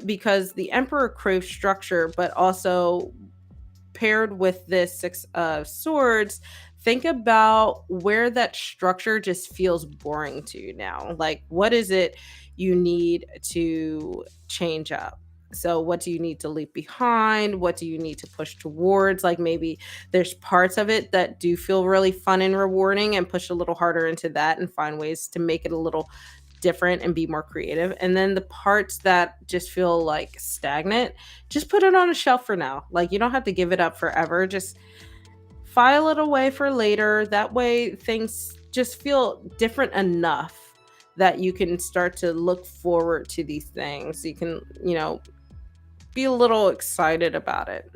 because the Emperor craves structure, but also paired with this 6 of Swords, think about where that structure just feels boring to you now. Like, what is it you need to change up? So what do you need to leave behind? What do you need to push towards? Like maybe there's parts of it that do feel really fun and rewarding, and push a little harder into that and find ways to make it a little different and be more creative. And then the parts that just feel like stagnant, just put it on a shelf for now. Like you don't have to give it up forever. Just file it away for later. That way things just feel different enough that you can start to look forward to these things. You can, be a little excited about it.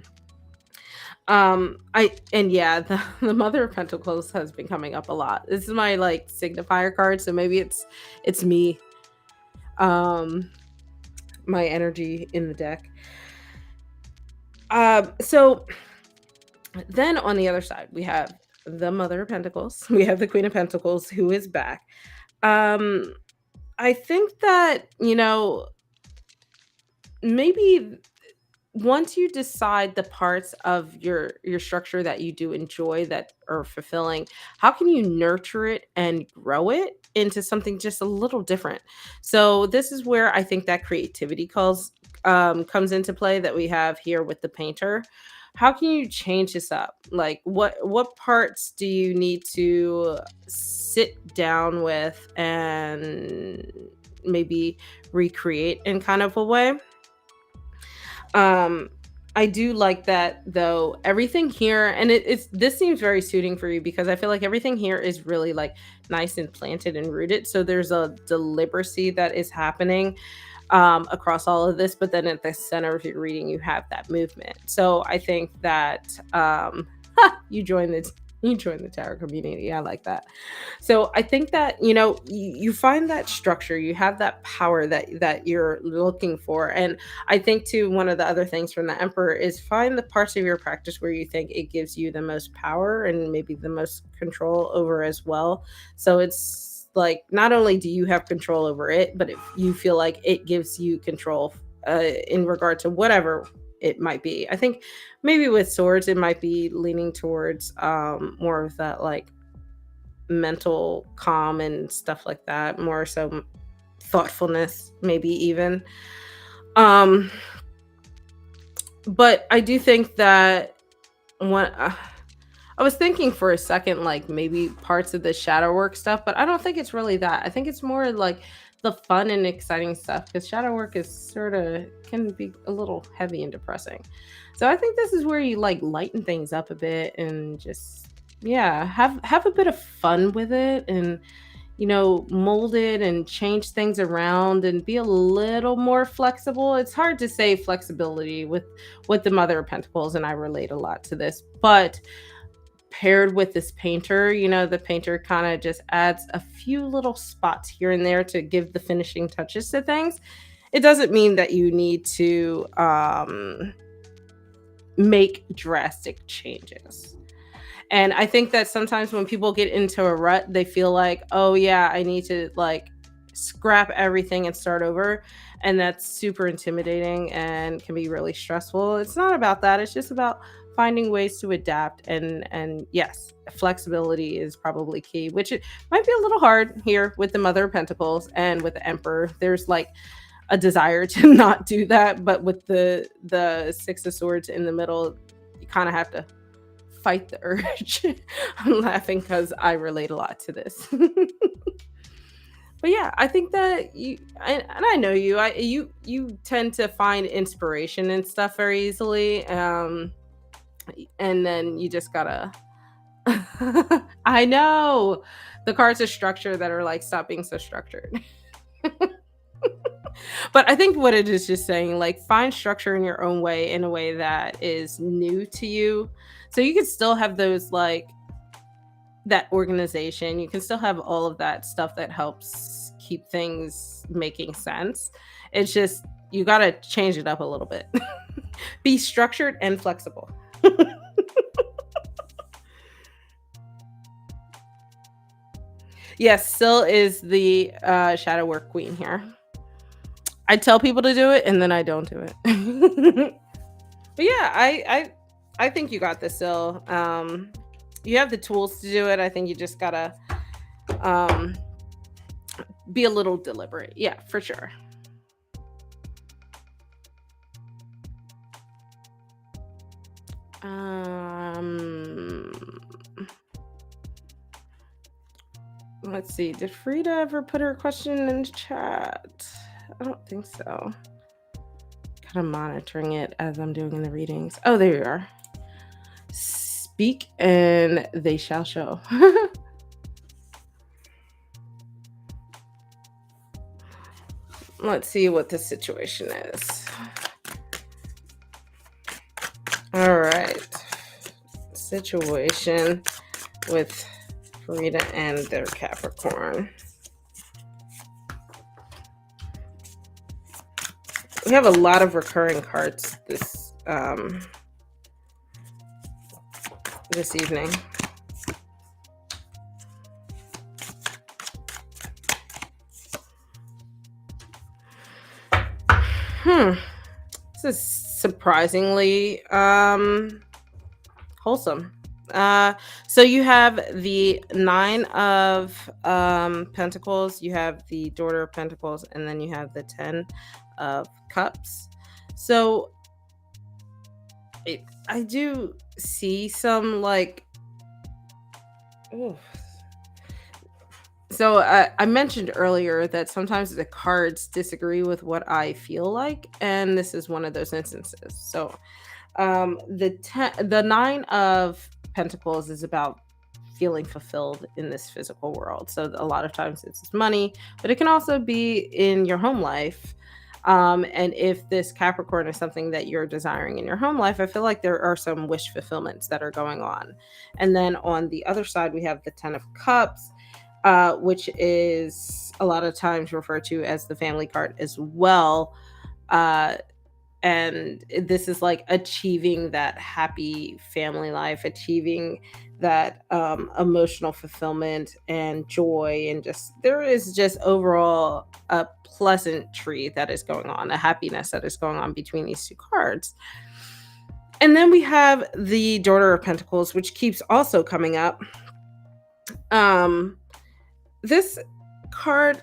I and yeah, the Mother of Pentacles has been coming up a lot. This is my like signifier card, so maybe it's me, um, my energy in the deck. So then on the other side, we have the Mother of Pentacles. We have the Queen of Pentacles who is back. Um, I think that, maybe once you decide the parts of your structure that you do enjoy that are fulfilling, how can you nurture it and grow it into something just a little different? So this is where I think that creativity comes into play that we have here with the painter. How can you change this up? Like what parts do you need to sit down with and maybe recreate in kind of a way? Um, I do like that though. Everything here, and it's this seems very suiting for you because I feel like everything here is really like nice and planted and rooted. So there's a deliberacy that is happening across all of this, but then at the center of your reading, you have that movement. So I think that you join the tarot community. I like that. So I think that you find that structure, you have that power that you're looking for, and I think too one of the other things from the Emperor is find the parts of your practice where you think it gives you the most power and maybe the most control over as well. So it's like not only do you have control over it, but if you feel like it gives you control in regard to whatever it might be. I think maybe with swords it might be leaning towards more of that like mental calm and stuff like that, more so thoughtfulness maybe even. um but I do think that when I was thinking for a second like maybe parts of the shadow work stuff, but I don't think it's really that. I think it's more like the fun and exciting stuff because shadow work is sort of can be a little heavy and depressing. So I think this is where you like lighten things up a bit and just yeah, have a bit of fun with it and mold it and change things around and be a little more flexible. It's hard to say flexibility with the Mother of Pentacles, and I relate a lot to this, but paired with this painter, the painter kind of just adds a few little spots here and there to give the finishing touches to things. It doesn't mean that you need to make drastic changes. And I think that sometimes when people get into a rut, they feel like, oh yeah, I need to like scrap everything and start over. And that's super intimidating and can be really stressful. It's not about that. It's just about finding ways to adapt. And yes, flexibility is probably key, which it might be a little hard here with the Mother of Pentacles and with the Emperor. There's like a desire to not do that, but with the Six of Swords in the middle, you kind of have to fight the urge. I'm laughing because I relate a lot to this. But yeah, I think that and I know you, you tend to find inspiration and stuff very easily. And then you just gotta I know the cards of structure that are like stop being so structured. But I think what it is just saying, like, find structure in your own way, in a way that is new to you. So you can still have those, like, that organization. You can still have all of that stuff that helps keep things making sense. It's just, you got to change it up a little bit. Be structured and flexible. Yes, Syl is the shadow work queen here. I tell people to do it and then I don't do it. But yeah, I think you got this, Syl. You have the tools to do it. I think you just gotta be a little deliberate. Yeah, for sure. Let's see. Did Frida ever put her question in the chat? I don't think so. Kind of monitoring it as I'm doing the readings. Oh, there you are. Speak and they shall show. Let's see what the situation is. All right. Situation with Frida and their Capricorn. We have a lot of recurring cards this evening. This is surprisingly wholesome. So you have the 9 of Pentacles, you have the Daughter of Pentacles, and then you have the 10 of Cups. So I do see some like, ooh. So I mentioned earlier that sometimes the cards disagree with what I feel like, and this is one of those instances. So the 9 of Pentacles is about feeling fulfilled in this physical world. So a lot of times it's money, but it can also be in your home life. And if this Capricorn is something that you're desiring in your home life, I feel like there are some wish fulfillments that are going on. And then on the other side, we have the 10 of Cups, which is a lot of times referred to as the family card as well. And this is like achieving that happy family life, achieving that emotional fulfillment and joy, and just there is just overall a pleasantry that is going on, a happiness that is going on between these two cards. And then we have the Daughter of Pentacles, which keeps also coming up. This card,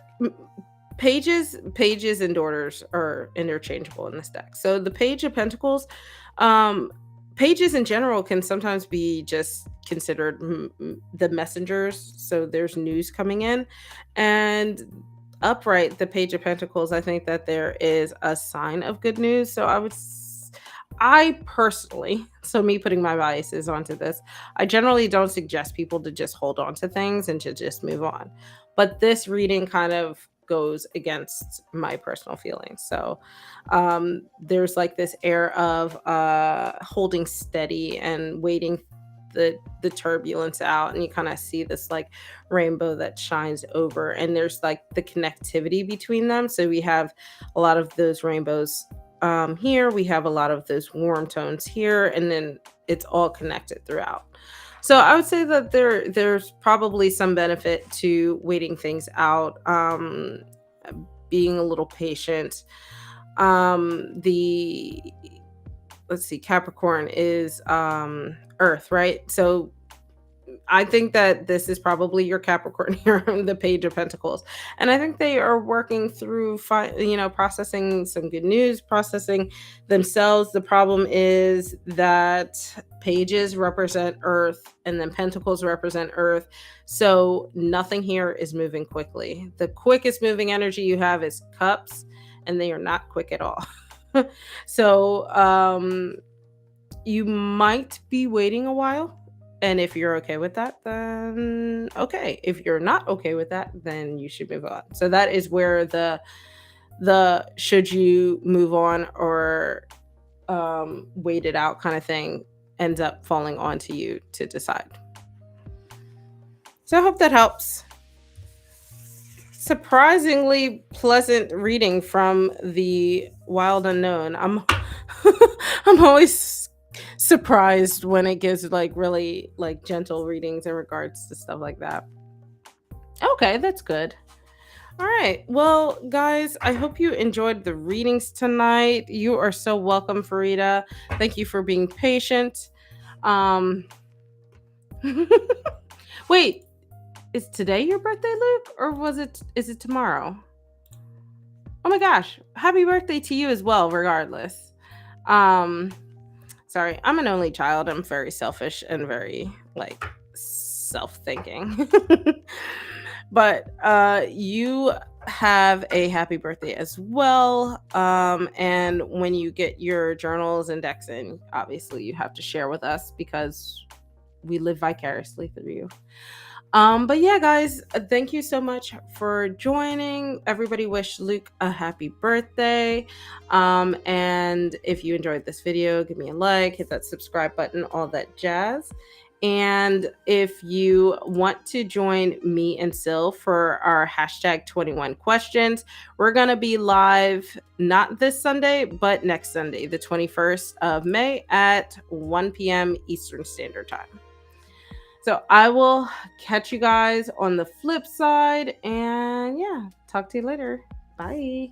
pages and daughters are interchangeable in this deck. So the Page of Pentacles, pages in general can sometimes be just considered the messengers. So there's news coming in, and upright, the Page of Pentacles, I think that there is a sign of good news. So I personally, so me putting my biases onto this, I generally don't suggest people to just hold on to things and to just move on. But this reading kind of goes against my personal feelings. So there's like this air of holding steady and waiting the turbulence out, and you kind of see this like rainbow that shines over, and there's like the connectivity between them. So we have a lot of those rainbows here, we have a lot of those warm tones here, and then it's all connected throughout. So I would say that there's probably some benefit to waiting things out, being a little patient. Let's see, Capricorn is Earth, right? So I think that this is probably your Capricorn here, the Page of Pentacles. And I think they are working through, processing some good news, processing themselves. The problem is that pages represent Earth and then Pentacles represent Earth. So nothing here is moving quickly. The quickest moving energy you have is Cups, and they are not quick at all. So you might be waiting a while. And if you're okay with that, then okay. If you're not okay with that, then you should move on. So that is where the should you move on or wait it out kind of thing ends up falling onto you to decide. So I hope that helps. Surprisingly pleasant reading from the Wild Unknown. I'm always surprised when it gives like really like gentle readings in regards to stuff like that. Okay, that's good. All right, well guys, I hope you enjoyed the readings tonight. You are so welcome, Farida. Thank you for being patient. Wait, is today your birthday, Luke, or is it tomorrow? Oh my gosh, happy birthday to you as well, regardless. Sorry, I'm an only child. I'm very selfish and very like self-thinking. But you have a happy birthday as well. And when you get your journals and decks in, obviously you have to share with us because we live vicariously through you. But yeah, guys, thank you so much for joining. Everybody wish Luke a happy birthday. And if you enjoyed this video, give me a like, hit that subscribe button, all that jazz. And if you want to join me and Sil for our hashtag 21 questions, we're going to be live not this Sunday, but next Sunday, the 21st of May at 1 p.m. Eastern Standard Time. So I will catch you guys on the flip side. And yeah, talk to you later. Bye.